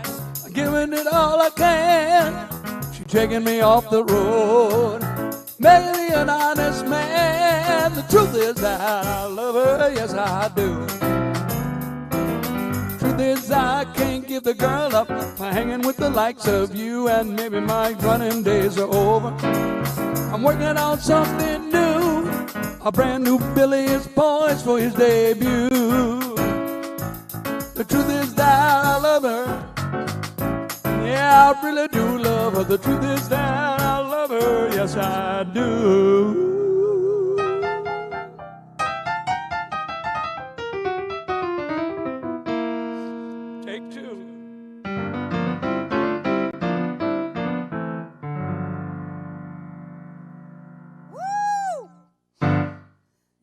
I'm giving it all I can. She's taking me off the road, making me an honest man. The truth is that I love her, yes I do. Truth is I can't give the girl up by hanging with the likes of you. And maybe my running days are over. I'm working on something new. A brand new Billy is poised for his debut. The truth is that I love her. Yeah, I really do love her. The truth is that I love her. Yes, I do. Take two.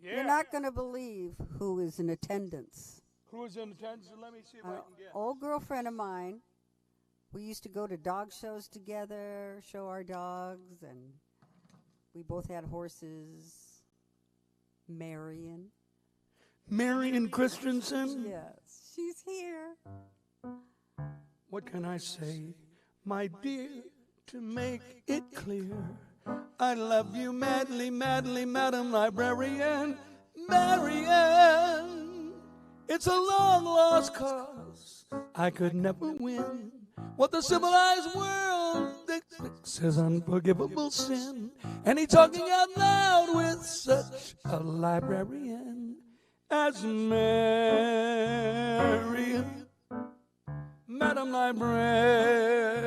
You're not going to believe who is in attendance. Who is in attendance? Let me see if I can get. Old girlfriend of mine. We used to go to dog shows together, show our dogs, and we both had horses. Marion. Marion Christensen? Yes, she's here. What can I say, my dear, to make it clear? I love you madly, madly, Madam Librarian. Marian, it's a long lost cause I could never win. What the civilized world thinks is unforgivable sin. And he's talking out loud with such a librarian as Marian. Madam Librarian.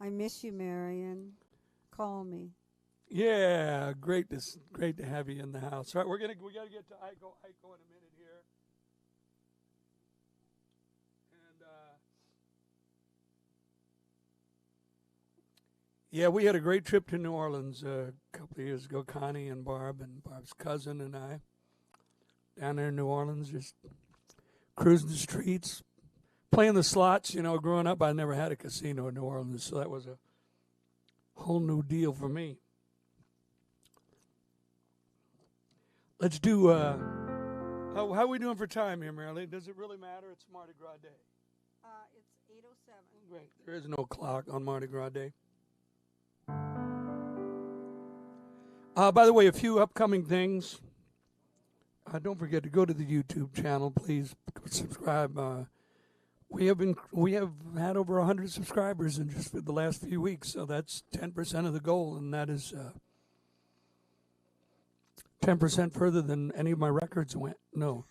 I miss you, Marion. Call me. Yeah, great to have you in the house. All right, we got to get to Iko in a minute here. And yeah, we had a great trip to New Orleans a couple of years ago. Connie and Barb's cousin and I down there in New Orleans, just cruising the streets, playing the slots. You know, growing up, I never had a casino in New Orleans, so that was a whole new deal for me. Let's do, how are we doing for time here, Marilyn? Does it really matter? It's Mardi Gras Day. It's 8:07. Great. There is no clock on Mardi Gras Day. By the way, a few upcoming things. Don't forget to go to the YouTube channel, please. Subscribe. We have had over 100 subscribers in just the last few weeks, so that's 10% of the goal, and that is 10% further than any of my records went. No.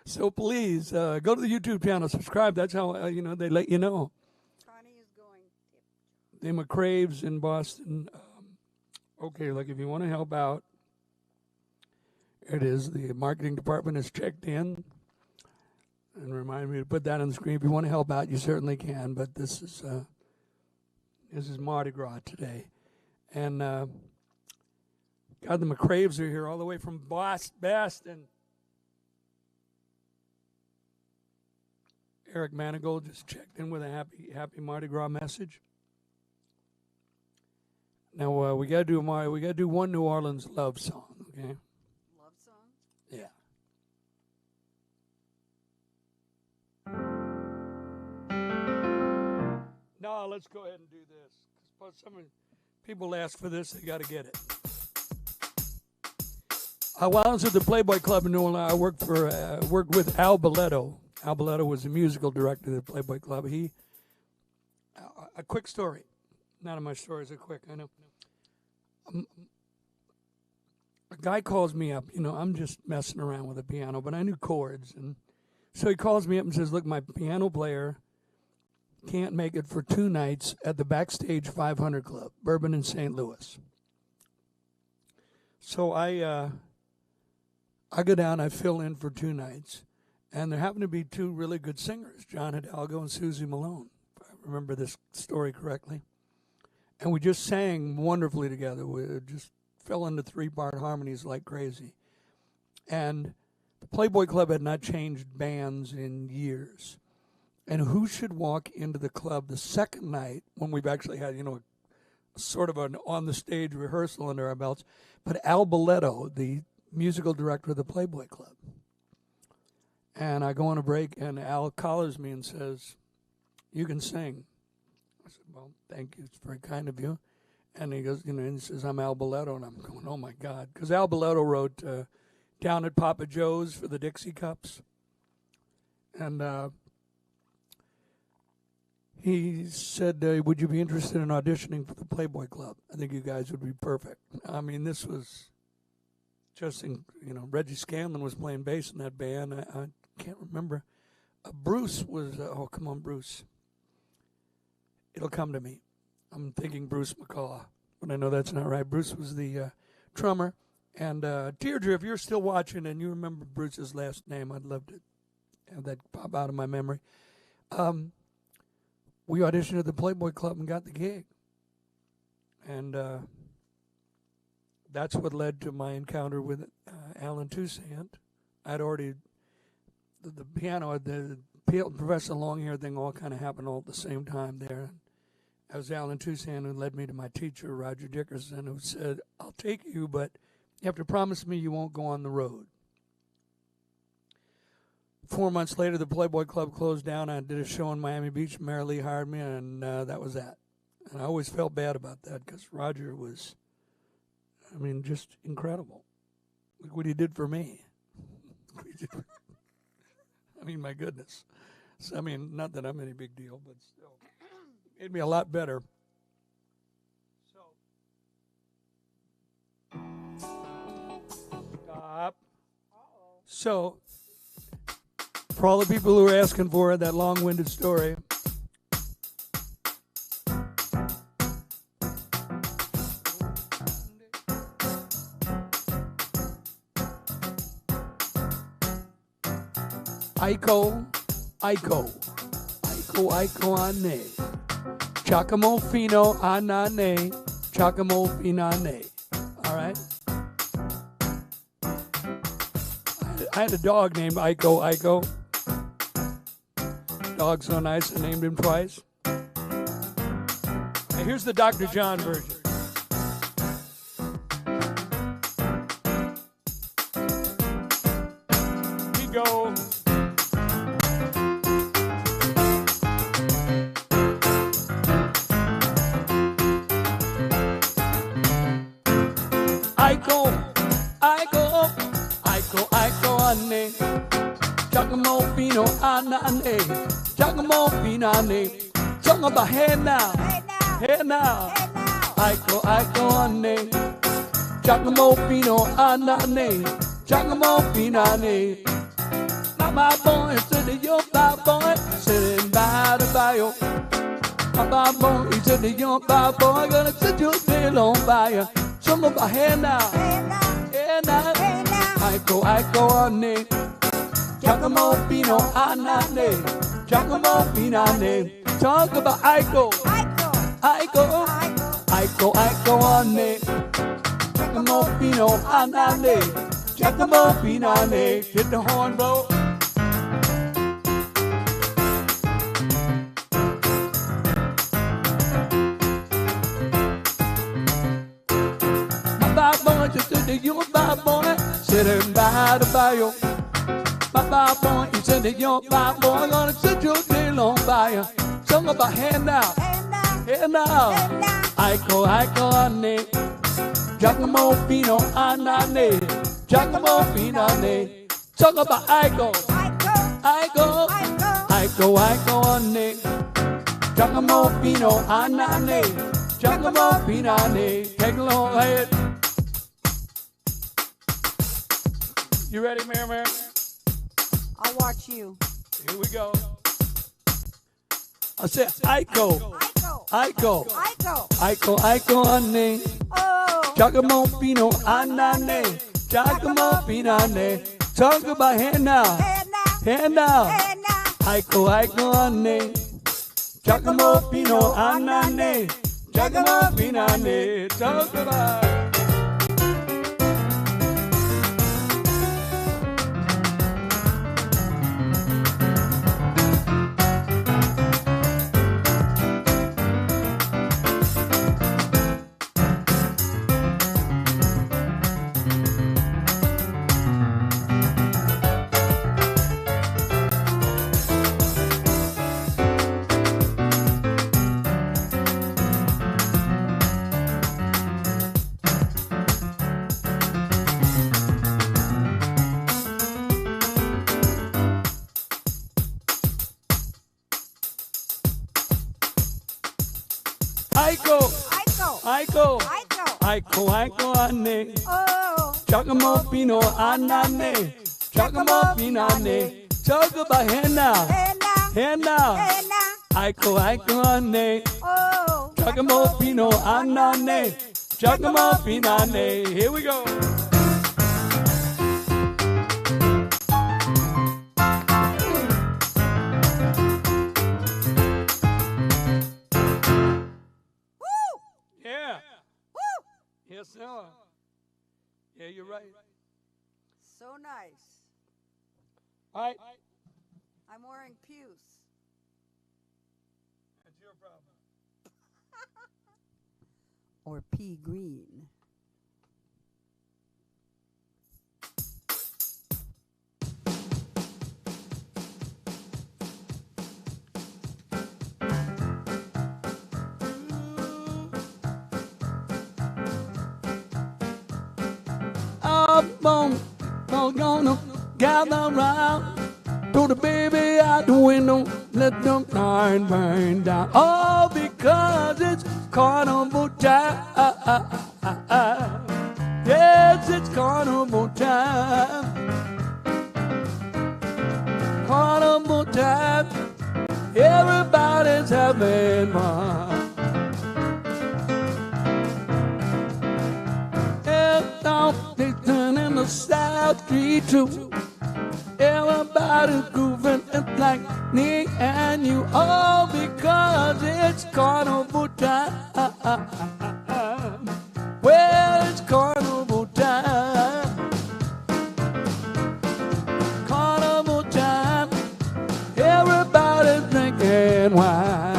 So please go to the YouTube channel, subscribe. That's how they let you know. Connie is going. The McCraves in Boston. Okay, look, if you want to help out, it is the marketing department is checked in. And remind me to put that on the screen. If you want to help out, you certainly can. But this is Mardi Gras today. And God, the McCraves are here all the way from Boston. Eric Manigault just checked in with a happy Mardi Gras message. Now we gotta do one New Orleans love song, okay? Love song? Yeah. No, let's go ahead and do this. Some people ask for this, they got to get it. While I was at the Playboy Club in New Orleans, I worked with Al Boletto. Al Boletto was the musical director of the Playboy Club. A quick story. None of my stories are quick, I know. A guy calls me up. I'm just messing around with a piano, but I knew chords. And so he calls me up and says, look, my piano player can't make it for 2 nights at the Backstage 500 Club, Bourbon in St. Louis. So I go down, I fill in for 2 nights. And there happened to be 2 really good singers, John Hidalgo and Susie Malone, if I remember this story correctly. And we just sang wonderfully together. We just fell into 3-part harmonies like crazy. And The Playboy Club had not changed bands in years. And who should walk into the club the second night when we've actually had, sort of an on-the-stage rehearsal under our belts, but Al Boletto, the musical director of the Playboy Club. And I go on a break, and Al collars me and says, "You can sing." I said, "Well, thank you. It's very kind of you." And he goes, and he says, "I'm Al Boletto." And I'm going, "Oh, my God." Because Al Boletto wrote Down at Papa Joe's for the Dixie Cups. And he said, "Would you be interested in auditioning for the Playboy Club? I think you guys would be perfect." I mean, this was just, Reggie Scanlon was playing bass in that band. I can't remember. Bruce was, oh, come on, Bruce. It'll come to me. I'm thinking Bruce McCaw, but I know that's not right. Bruce was the drummer. And Deirdre, if you're still watching and you remember Bruce's last name, I'd love to have that pop out of my memory. We auditioned at the Playboy Club and got the gig. And that's what led to my encounter with Alan Toussaint. I'd already, the piano, the Professor Longhair thing all kind of happened all at the same time there. It was Alan Toussaint who led me to my teacher, Roger Dickerson, who said, "I'll take you, but you have to promise me you won't go on the road." 4 months later, the Playboy Club closed down. I did a show in Miami Beach. Mary Lee hired me, and that was that. And I always felt bad about that because Roger was, just incredible. Look what he did for me. My goodness. So, not that I'm any big deal, but still. Made me a lot better. Stop. So, for all the people who are asking for that long-winded story, Aiko, ane. Giacomo Fino, anane. Giacomo Finane. All right? I had a dog named Aiko. Dog's so nice, I named him twice. Now here's the Dr. John version. We go. Aiko, ane. Giacomo Fino, anane. Giacomo Finane. Song about hey now. Hey now. Aiko, ane. Giacomo Fino, anane. Giacomo Finane. My boy, said you're my boy, sitting by the bayou. My boy, he said you're my boy, gonna set your tail on fire. Song about hey now. Hey now. Aiko, ane. Giacomo Fino, anane. Giacomo Finane. Talk about Aiko, ane. Giacomo Fino, anane. Giacomo Finane. Hit the horn, bro. My bad boy just said you're a bad boy, sitting by the bayou. My bad boy, he said that you're my boy, gonna set your tail on fire. Song about hey now, hey now. Aiko, ane. Giacomo Fino, anane. Giacomo Finane. Song about Aiko, ane. Giacomo Fino, anane. Giacomo Finane. Take a long head. You ready, Mary? I'll watch you. Here we go. I said Aiko, ane. Oh. Giacomo Fino, anane. Giacomo Finane. Talk about hey now, hey now. Aiko, ane. Giacomo Fino, anane. Giacomo Finane. Talk about. Aiko, Aiko. Aiko, Aiko. Aiko, Aiko, ane. Oh. Chakamo pino anane. Chakamo pinane. Chakaba henna. Hey now. Henna. Hey now. Aiko, Aiko, ane. Oh. Chakamo pino anane. Chakamo pinane. Here we go. Yeah. Woo. Yes, sir. Yeah, you're right. So nice. All right. I'm wearing puce. That's your problem. Or pea green. I'm gonna gather round, throw the baby out the window, let them iron burn down. All because it's carnival time. Yes, it's carnival time. Carnival time. Everybody's having fun. They turning the South Street too. Everybody's grooving it like me and you, all because it's carnival time. Well, it's carnival time. Carnival time. Everybody's drinking wine.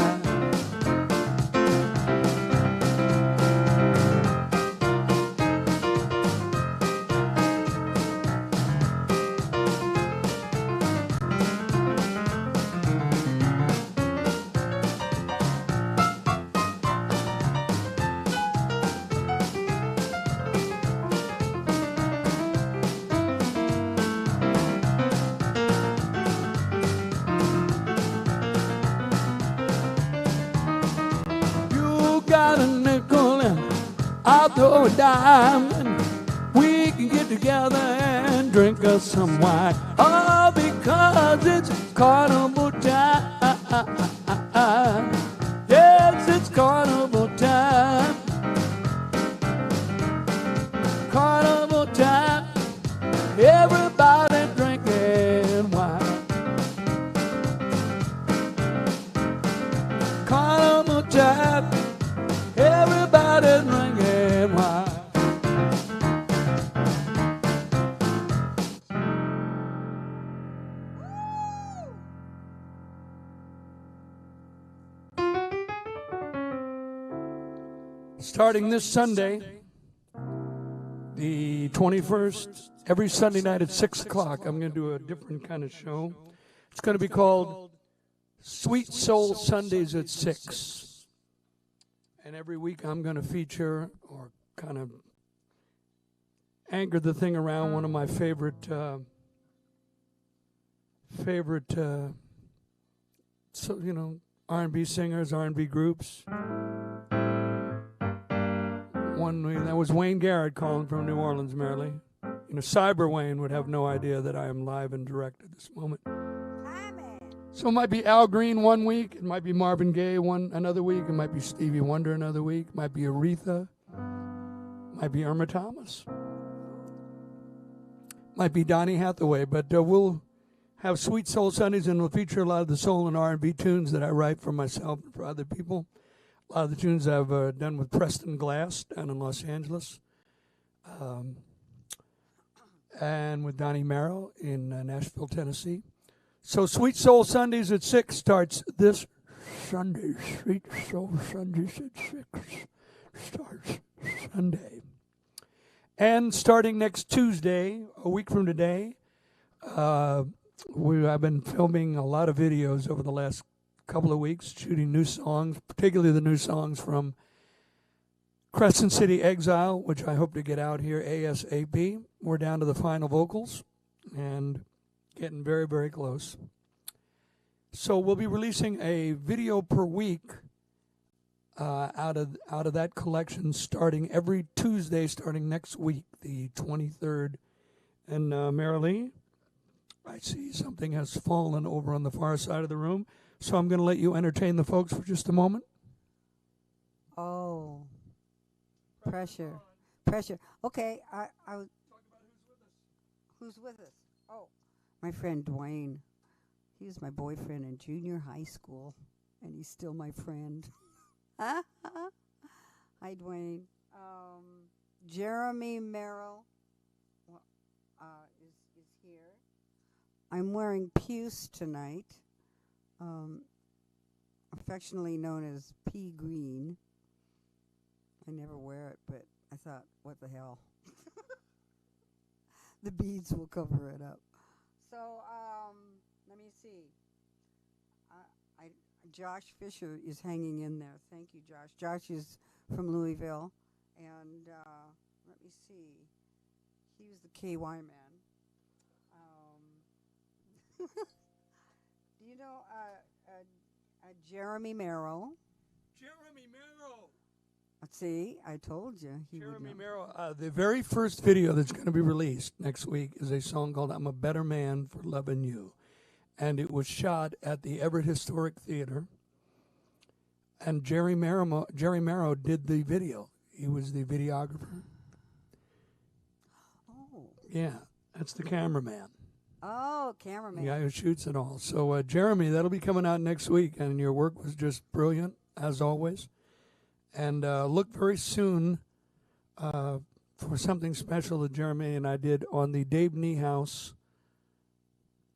Got a nickel and I'll throw a dime, and we can get together and drink us some wine. All because it's carnival time. Yes, it's carnival time. Carnival time. Everybody drinking wine. Carnival time. Everybody's drinking wine. Starting this Sunday, the 21st, every Sunday night at 6 o'clock, I'm going to do a different kind of show. It's going to be called Sweet Soul Sundays at 6. And every week I'm going to feature or kind of anchor the thing around one of my favorite R&B singers, R&B groups. One that was Wayne Garrett calling from New Orleans, Maryland. Cyber Wayne would have no idea that I am live and direct at this moment. So it might be Al Green one week, it might be Marvin Gaye another week, it might be Stevie Wonder another week, it might be Aretha, it might be Irma Thomas, might be Donny Hathaway, but we'll have Sweet Soul Sundays and we'll feature a lot of the soul and R&B tunes that I write for myself and for other people. A lot of the tunes I've done with Preston Glass down in Los Angeles, and with Donnie Merrill in Nashville, Tennessee. So Sweet Soul Sundays at 6 starts this Sunday. Sweet Soul Sundays at 6 starts Sunday. And starting next Tuesday, a week from today, I've been filming a lot of videos over the last couple of weeks, shooting new songs, particularly the new songs from Crescent City Exile, which I hope to get out here ASAP. We're down to the final vocals and getting very, very close. So we'll be releasing a video per week out of that collection, starting every Tuesday, starting next week, the 23rd. And Marilee, I see something has fallen over on the far side of the room, so I'm going to let you entertain the folks for just a moment. Oh, pressure. Okay, I was. Talk about Who's with us? Oh, my friend Dwayne. He was my boyfriend in junior high school, and he's still my friend. Hi, Dwayne. Jeremy Merrill is here. I'm wearing puce tonight, affectionately known as pea green. I never wear it, but I thought, what the hell? The beads will cover it up. So, let me see. Josh Fisher is hanging in there. Thank you, Josh. Josh is from Louisville, and let me see. He was the KY man. Do you know Jeremy Merrill? Jeremy Merrill. See, I told you. Jeremy Merrill. The very first video that's going to be released next week is a song called "I'm a Better Man for Loving You." And it was shot at the Everett Historic Theater. And Jerry Marrow did the video. He was the videographer. Oh. Yeah, that's the cameraman. Oh, cameraman. The guy who shoots it all. So, Jeremy, that'll be coming out next week, and your work was just brilliant, as always. And look very soon for something special that Jeremy and I did on the Dave Niehaus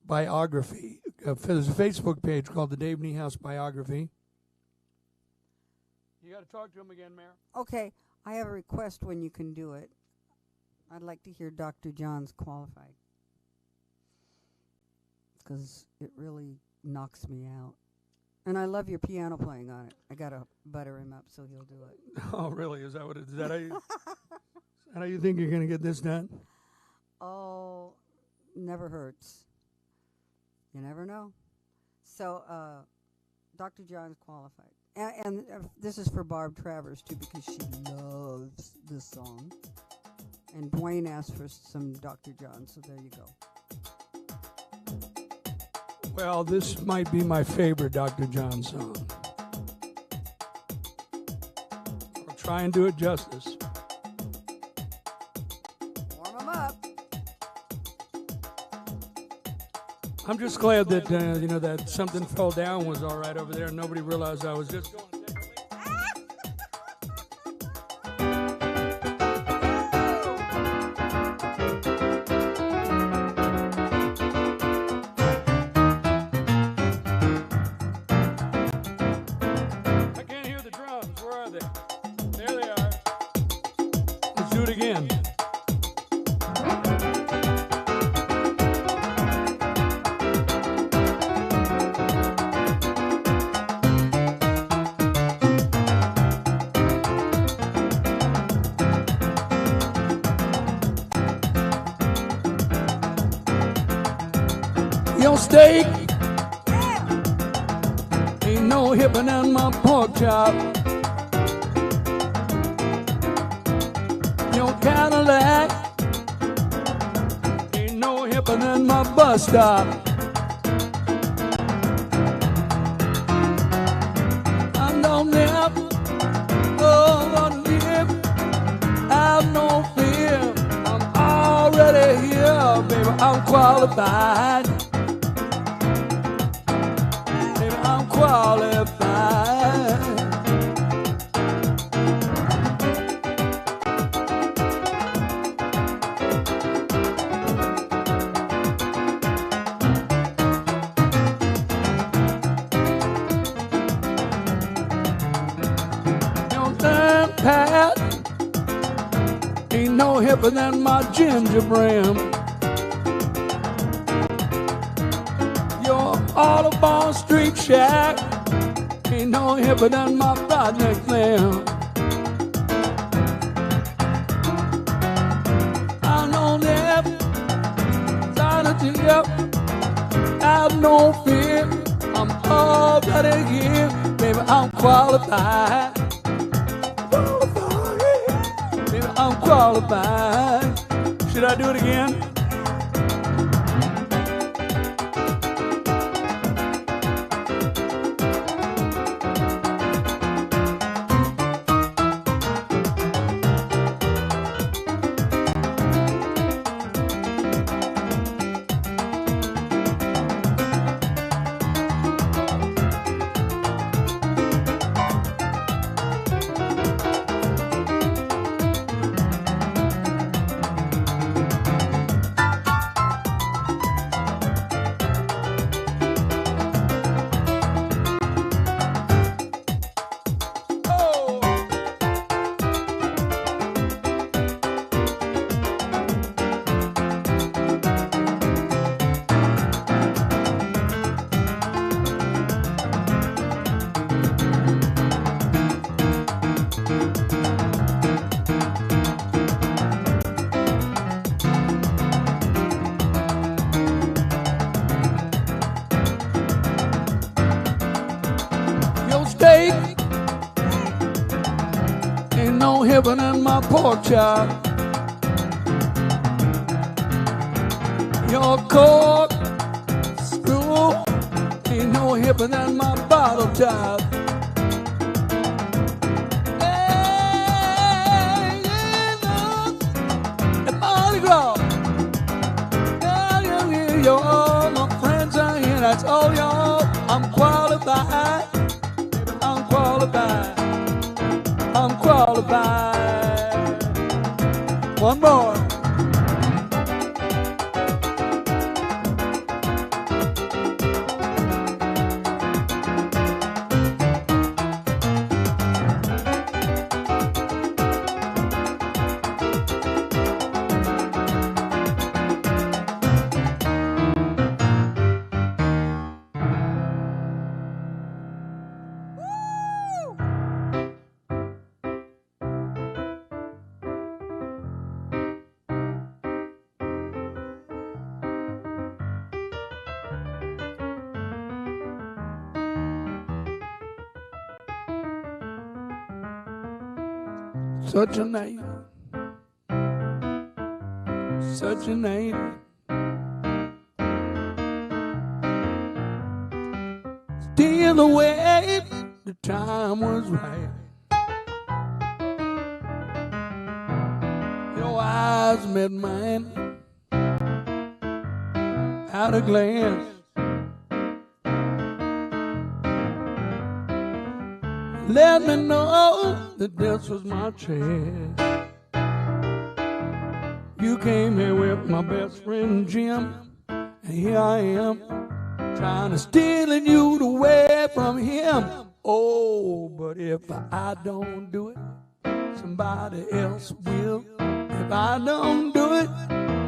biography. There's a Facebook page called the Dave Niehaus Biography. You got to talk to him again, Mayor. Okay, I have a request when you can do it. I'd like to hear Dr. John's Qualified, because it really knocks me out. And I love your piano playing on it. I got to butter him up so he'll do it. Oh, really? Is that what it is? Is that how you think you're going to get this done? Oh, never hurts. You never know. So, Dr. John's Qualified. And this is for Barb Travers, too, because she loves this song. And Dwayne asked for some Dr. John, so there you go. Well, this might be my favorite Dr. John song. I'll try and do it justice. Warm them up. I'm just glad that, that Something Fell Down was all right over there and nobody realized I was just going to take a leak. I can't hear the drums. Where are they? There they are. Let's do it again. Your steak ain't no hipper than my pork chop. Your Cadillac ain't no hipper than my bus stop. I don't never, have no fear. I'm already here, baby. I'm qualified. I'm qualified. Your damn Pat ain't no hipper than my gingerbread. Audubon Street Shack ain't no hipper than my Rodney Clam. I know that sanity, yep, have no fear. I'm already here, baby. I'm qualified. I'm qualified. Should I do it again? Ain't no heaven in my pork chop. Your cork screw ain't no heaven in my bottle top. Hey, at Mardi Gras, y'all, my friends are here. That's all y'all. I'm qualified. I'm qualified. I'm qualified. One more. Such a night, such a night. Still the way the time was right. Your eyes met mine at a glance. Let me know that this was my chance. You came here with my best friend Jim, and here I am, trying to steal you away from him. Oh, but if I don't do it, somebody else will. If I don't do it,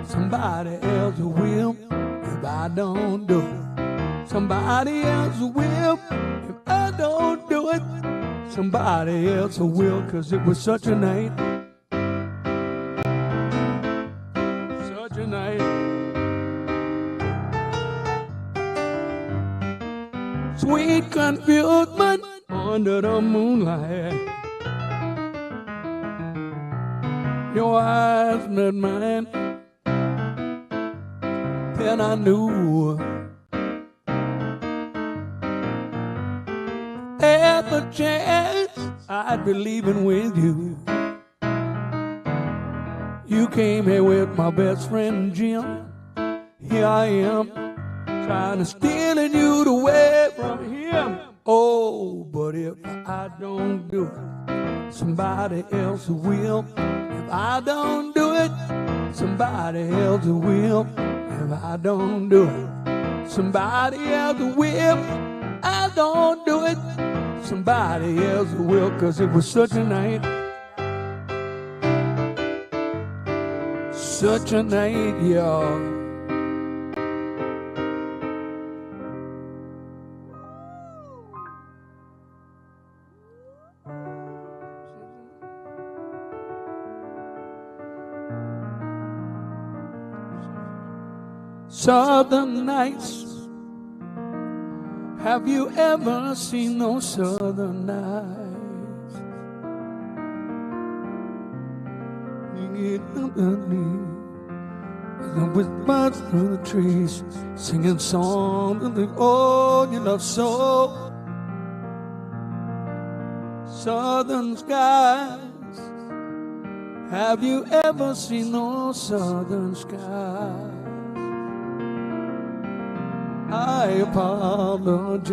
somebody else will. If I don't do it, somebody else will. If I don't do it, somebody else will, 'cause it was such a night, such a night. Sweet confusion under the moonlight. Your eyes met mine, then I knew had the chance I'd be leaving with you. You came here with my best friend Jim. Here I am, trying to steal you away from him. Oh, but if I don't do it, somebody else will. If I don't do it, somebody else will. If I don't do it, somebody else will. I don't do it, somebody else will, 'cause it was such a night, such a night, y'all. Southern nights. Have you ever seen those southern nights? And the whispers through the trees, singing songs of the old, you love so. Southern skies, have you ever seen those southern skies? I apologize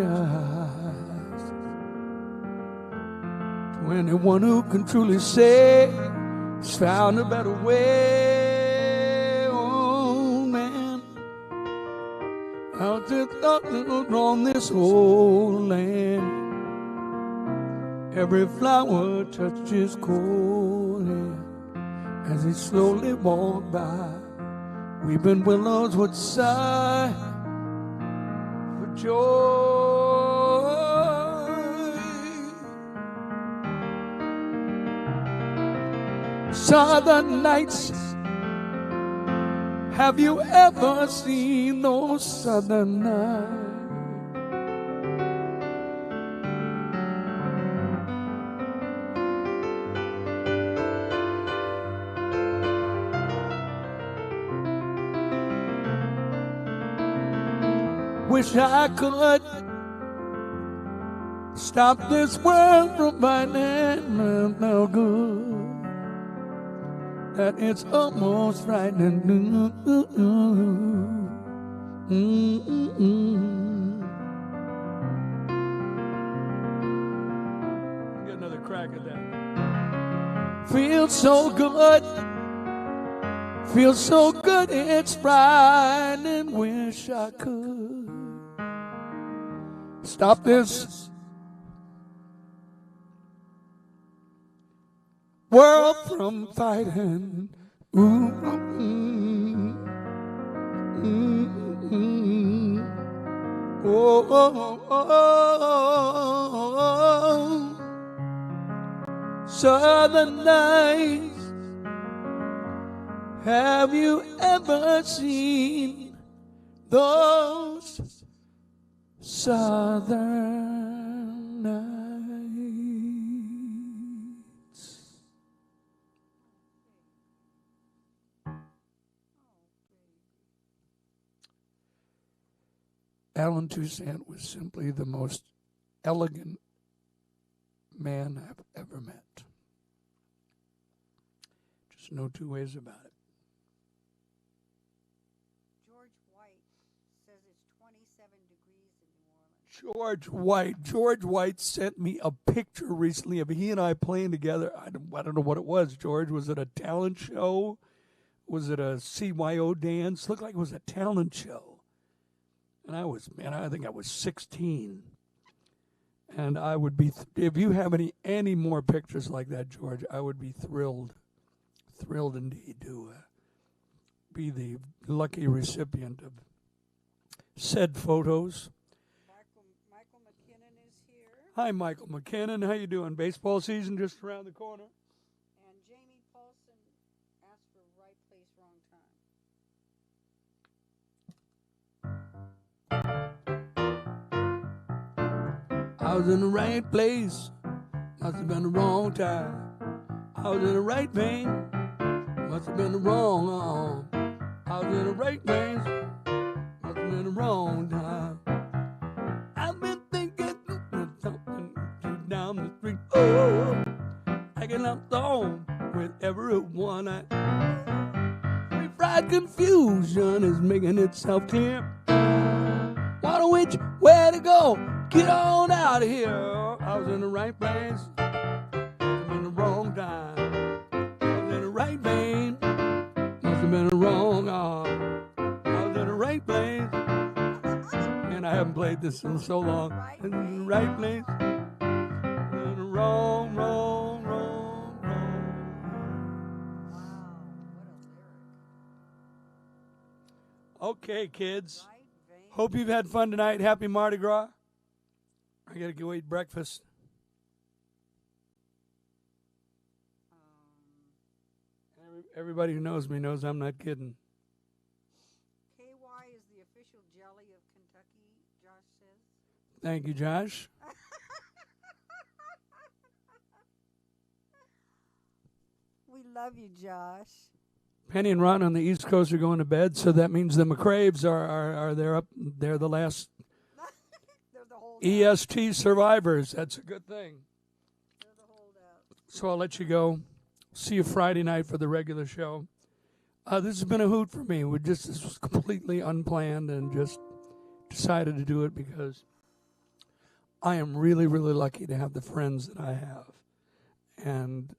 to anyone who can truly say he's found a better way. Oh man, out there on this whole land, every flower touches cold hair as they slowly walk by. Weeping willows would sigh for joy. Southern nights, have you ever seen those southern nights? Wish I could stop this world from finding no good, that it's almost frightening. Get another crack at that. Feels so good. Feels so good, it's frightening. Wish I could stop this world from fighting. Ooh, oh, oh, oh, oh. Southern nights, have you ever seen those southern nights? Alan Toussaint was simply the most elegant man I've ever met. Just no two ways about it. George White sent me a picture recently of he and I playing together. I don't know what it was, George. Was it a talent show? Was it a CYO dance? Looked like it was a talent show. And I think I was 16. And I would be, if you have any more pictures like that, George, I would be thrilled indeed to be the lucky recipient of said photos. Hi, Michael McKinnon. How you doing? Baseball season just around the corner. And Jamie Paulson asked for right place, wrong time. I was in the right place. Must have been the wrong time. I was in the right vein. Must have been the wrong arm. I was in the right place. Must have been the wrong time. I've been thinking something down the street. Oh, I get locked on with everyone. Fried confusion is making itself clear. Wonder which way to go. Get on out of here. I was in the right place. Must have been the wrong time. I was in the right vein. Must have been the wrong arm. I was in the right place. And I haven't played this in so long. In the right place. In the wrong. Wow, what a lyric. Okay, kids. Right vein. Hope you've had fun tonight. Happy Mardi Gras. I gotta go eat breakfast. Everybody who knows me knows I'm not kidding. KY is the official jelly of Kentucky, Josh says. Thank you, Josh. We love you, Josh. Penny and Ron on the East Coast are going to bed, so that means the McCraves are they're up. They're the last They're the holdouts. EST survivors. That's a good thing. They're the holdouts. So I'll let you go. See you Friday night for the regular show. This has been a hoot for me. This was completely unplanned and just decided to do it because I am really, really lucky to have the friends that I have. And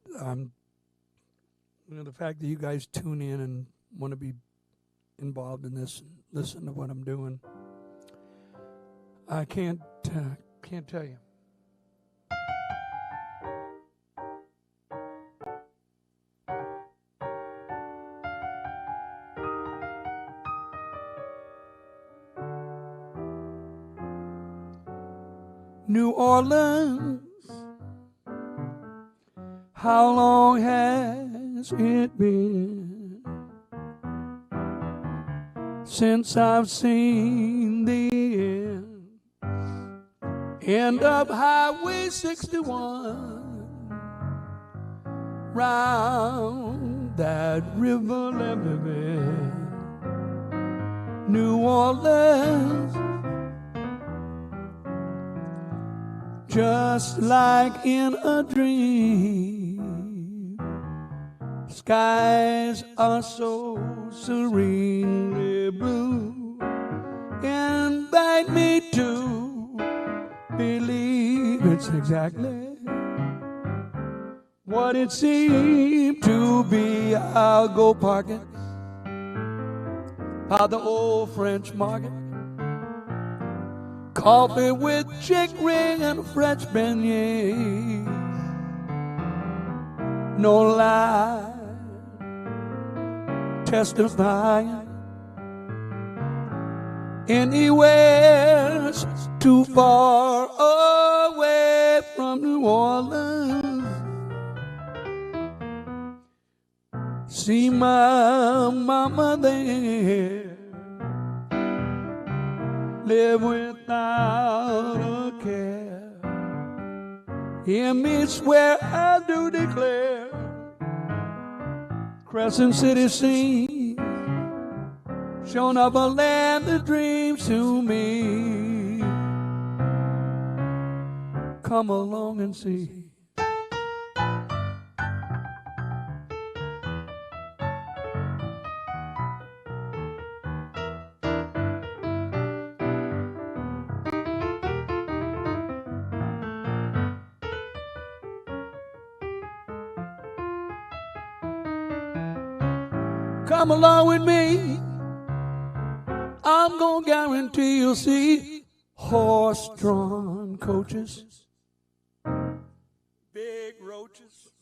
the fact that you guys tune in and want to be involved in this and listen to what I'm doing, I can't tell you. New Orleans, how long has it been since I've seen the end of Highway 61, round that river Levee, New Orleans, just like in a dream. Skies are so serenely blue, invite me to believe it's exactly what it seemed to be. I'll go parking by the old French market, coffee with chicory and French beignets. No lie, testifying anywhere's too far away from New Orleans. See my mama there, live without a care. Hear me swear, I do declare, Crescent City scenes, shown up a land of dreams to me. Come along and see. Come along with me, I'm gonna guarantee you'll see horse-drawn coaches, big roaches,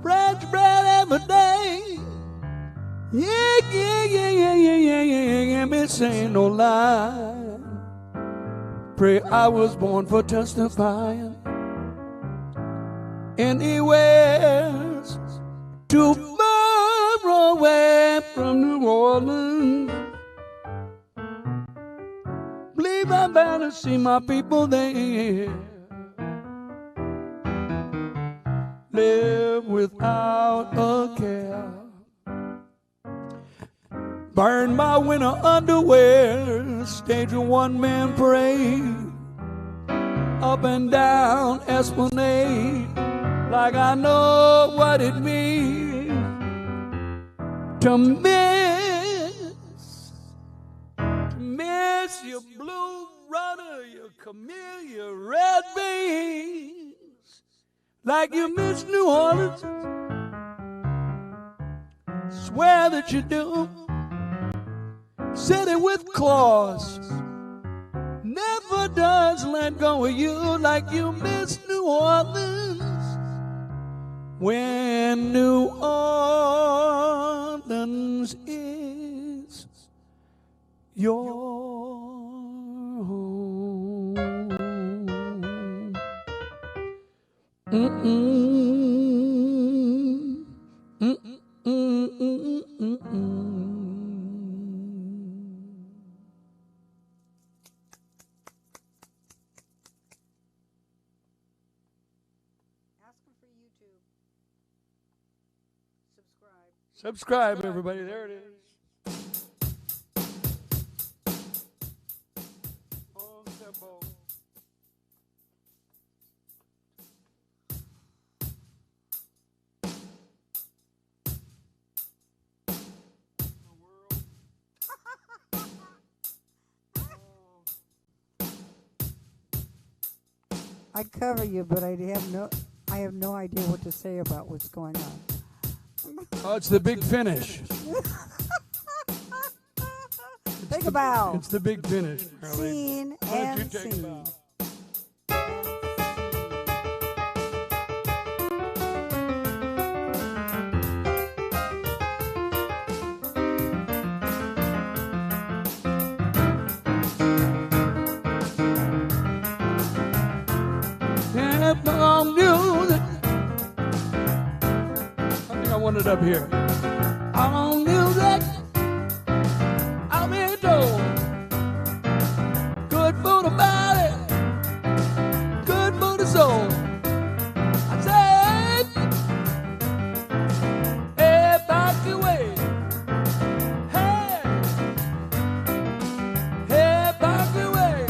French bread every day. Yeah, this ain't no lie. Pray I was born for testifying. Anywhere's too far away from New Orleans. Believe I better see my people there, live without a care. Burn my winter underwear, stage a one-man parade, up and down Esplanade, like I know what it means to miss your blue runner, your Camille, your red beans, like you miss New Orleans. Swear that you do. City with claws never does let go of you like you miss New Orleans. When New Orleans is your home. Ask him for YouTube. Subscribe, everybody. There it is. On tempo. I cover you, but I have no idea what to say about what's going on. Oh, it's the big finish. Take a bow. It's the big finish. Scene and scene. I want it up here. I'm on music. I'm into good for the body, good for the soul. I said, hey, back away. Hey, hey, back away.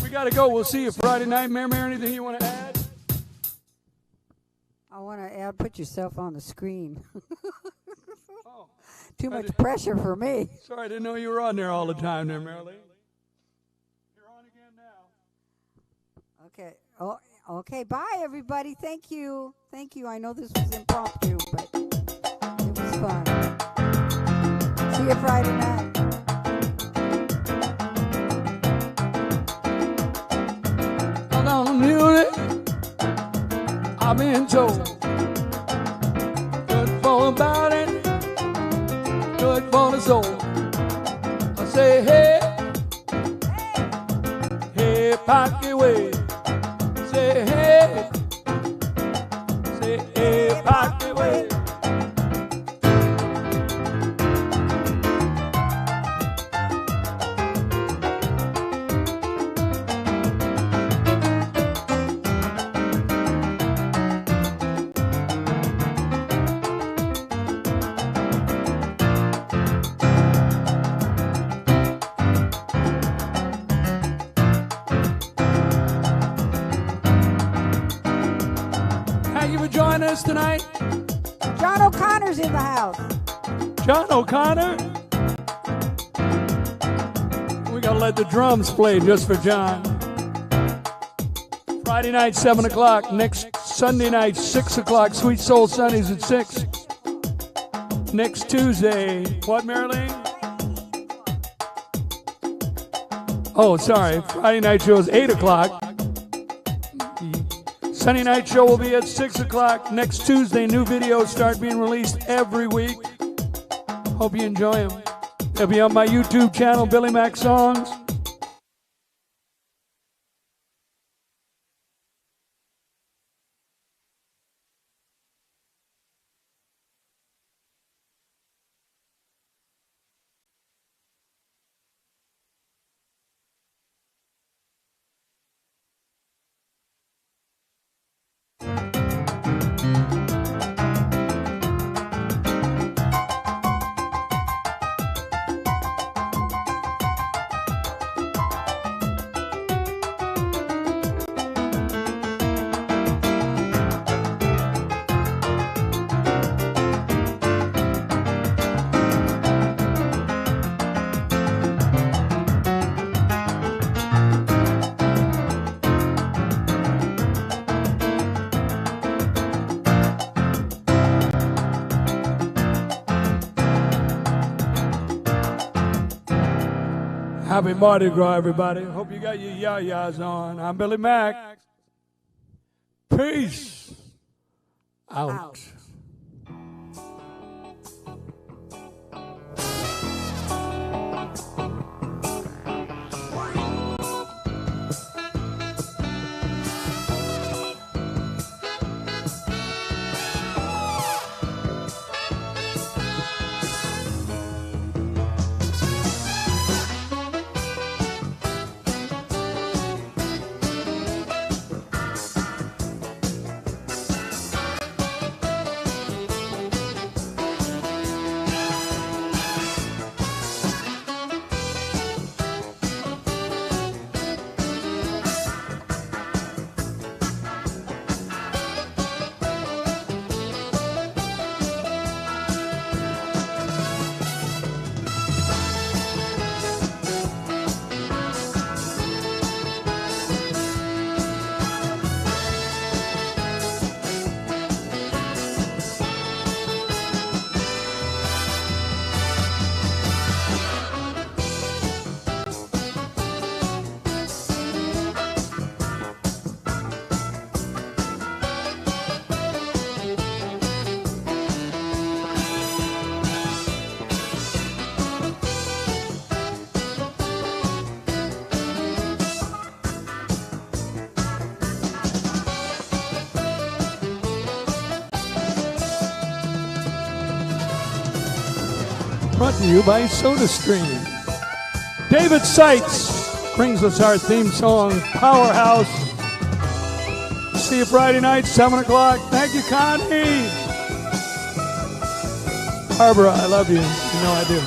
Gotta go. We'll see you Friday night. Mary, anything you want to add? I want to add, put yourself on the screen. Oh, Too much pressure for me. Sorry, I didn't know you were on there all the time there, Marilyn. You're on again now. Okay. Oh, okay. Bye, everybody. Thank you. Thank you. I know this was impromptu, but it was fun. See you Friday night. On music, I'm into good for the body, good for the soul. I say, hey, hey, pack your way. Say, hey, pack your way. Join us tonight. John O'Connor's in the house. John O'Connor? We gotta let the drums play just for John. Friday night, 7 o'clock. Next Sunday night, 6 o'clock. Sweet Soul Sundays at 6. Next Tuesday, what, Marilyn? Oh, sorry. Friday night show is 8 o'clock. Sunday night show will be at 6 o'clock. Next Tuesday, new videos start being released every week. Hope you enjoy them. They'll be on my YouTube channel, Billy Mac Songs. Happy Mardi Gras, everybody. Hope you got your yah-yahs on. I'm Billy Mac. Peace out. Brought to you by SodaStream. David Seitz brings us our theme song, Powerhouse. See you Friday night, 7 o'clock. Thank you, Connie. Barbara, I love you. You know I do.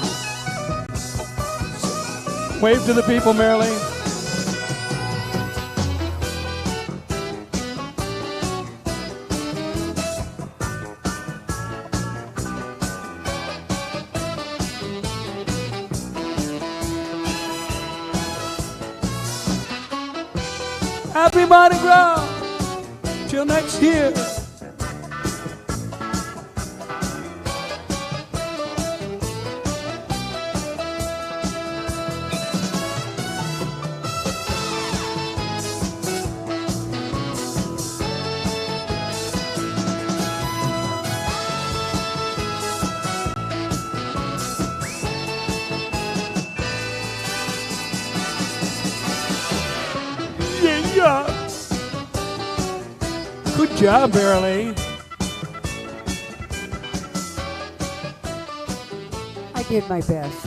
Wave to the people, Marilee. Happy Mardi Gras! Till next year. Yeah. Good job, Marilee. I did my best.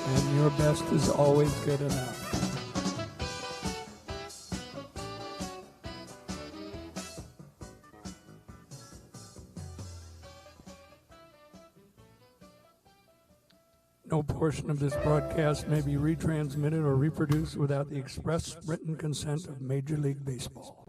And your best is always good enough. No portion of this broadcast may be retransmitted or reproduced without the express written consent of Major League Baseball.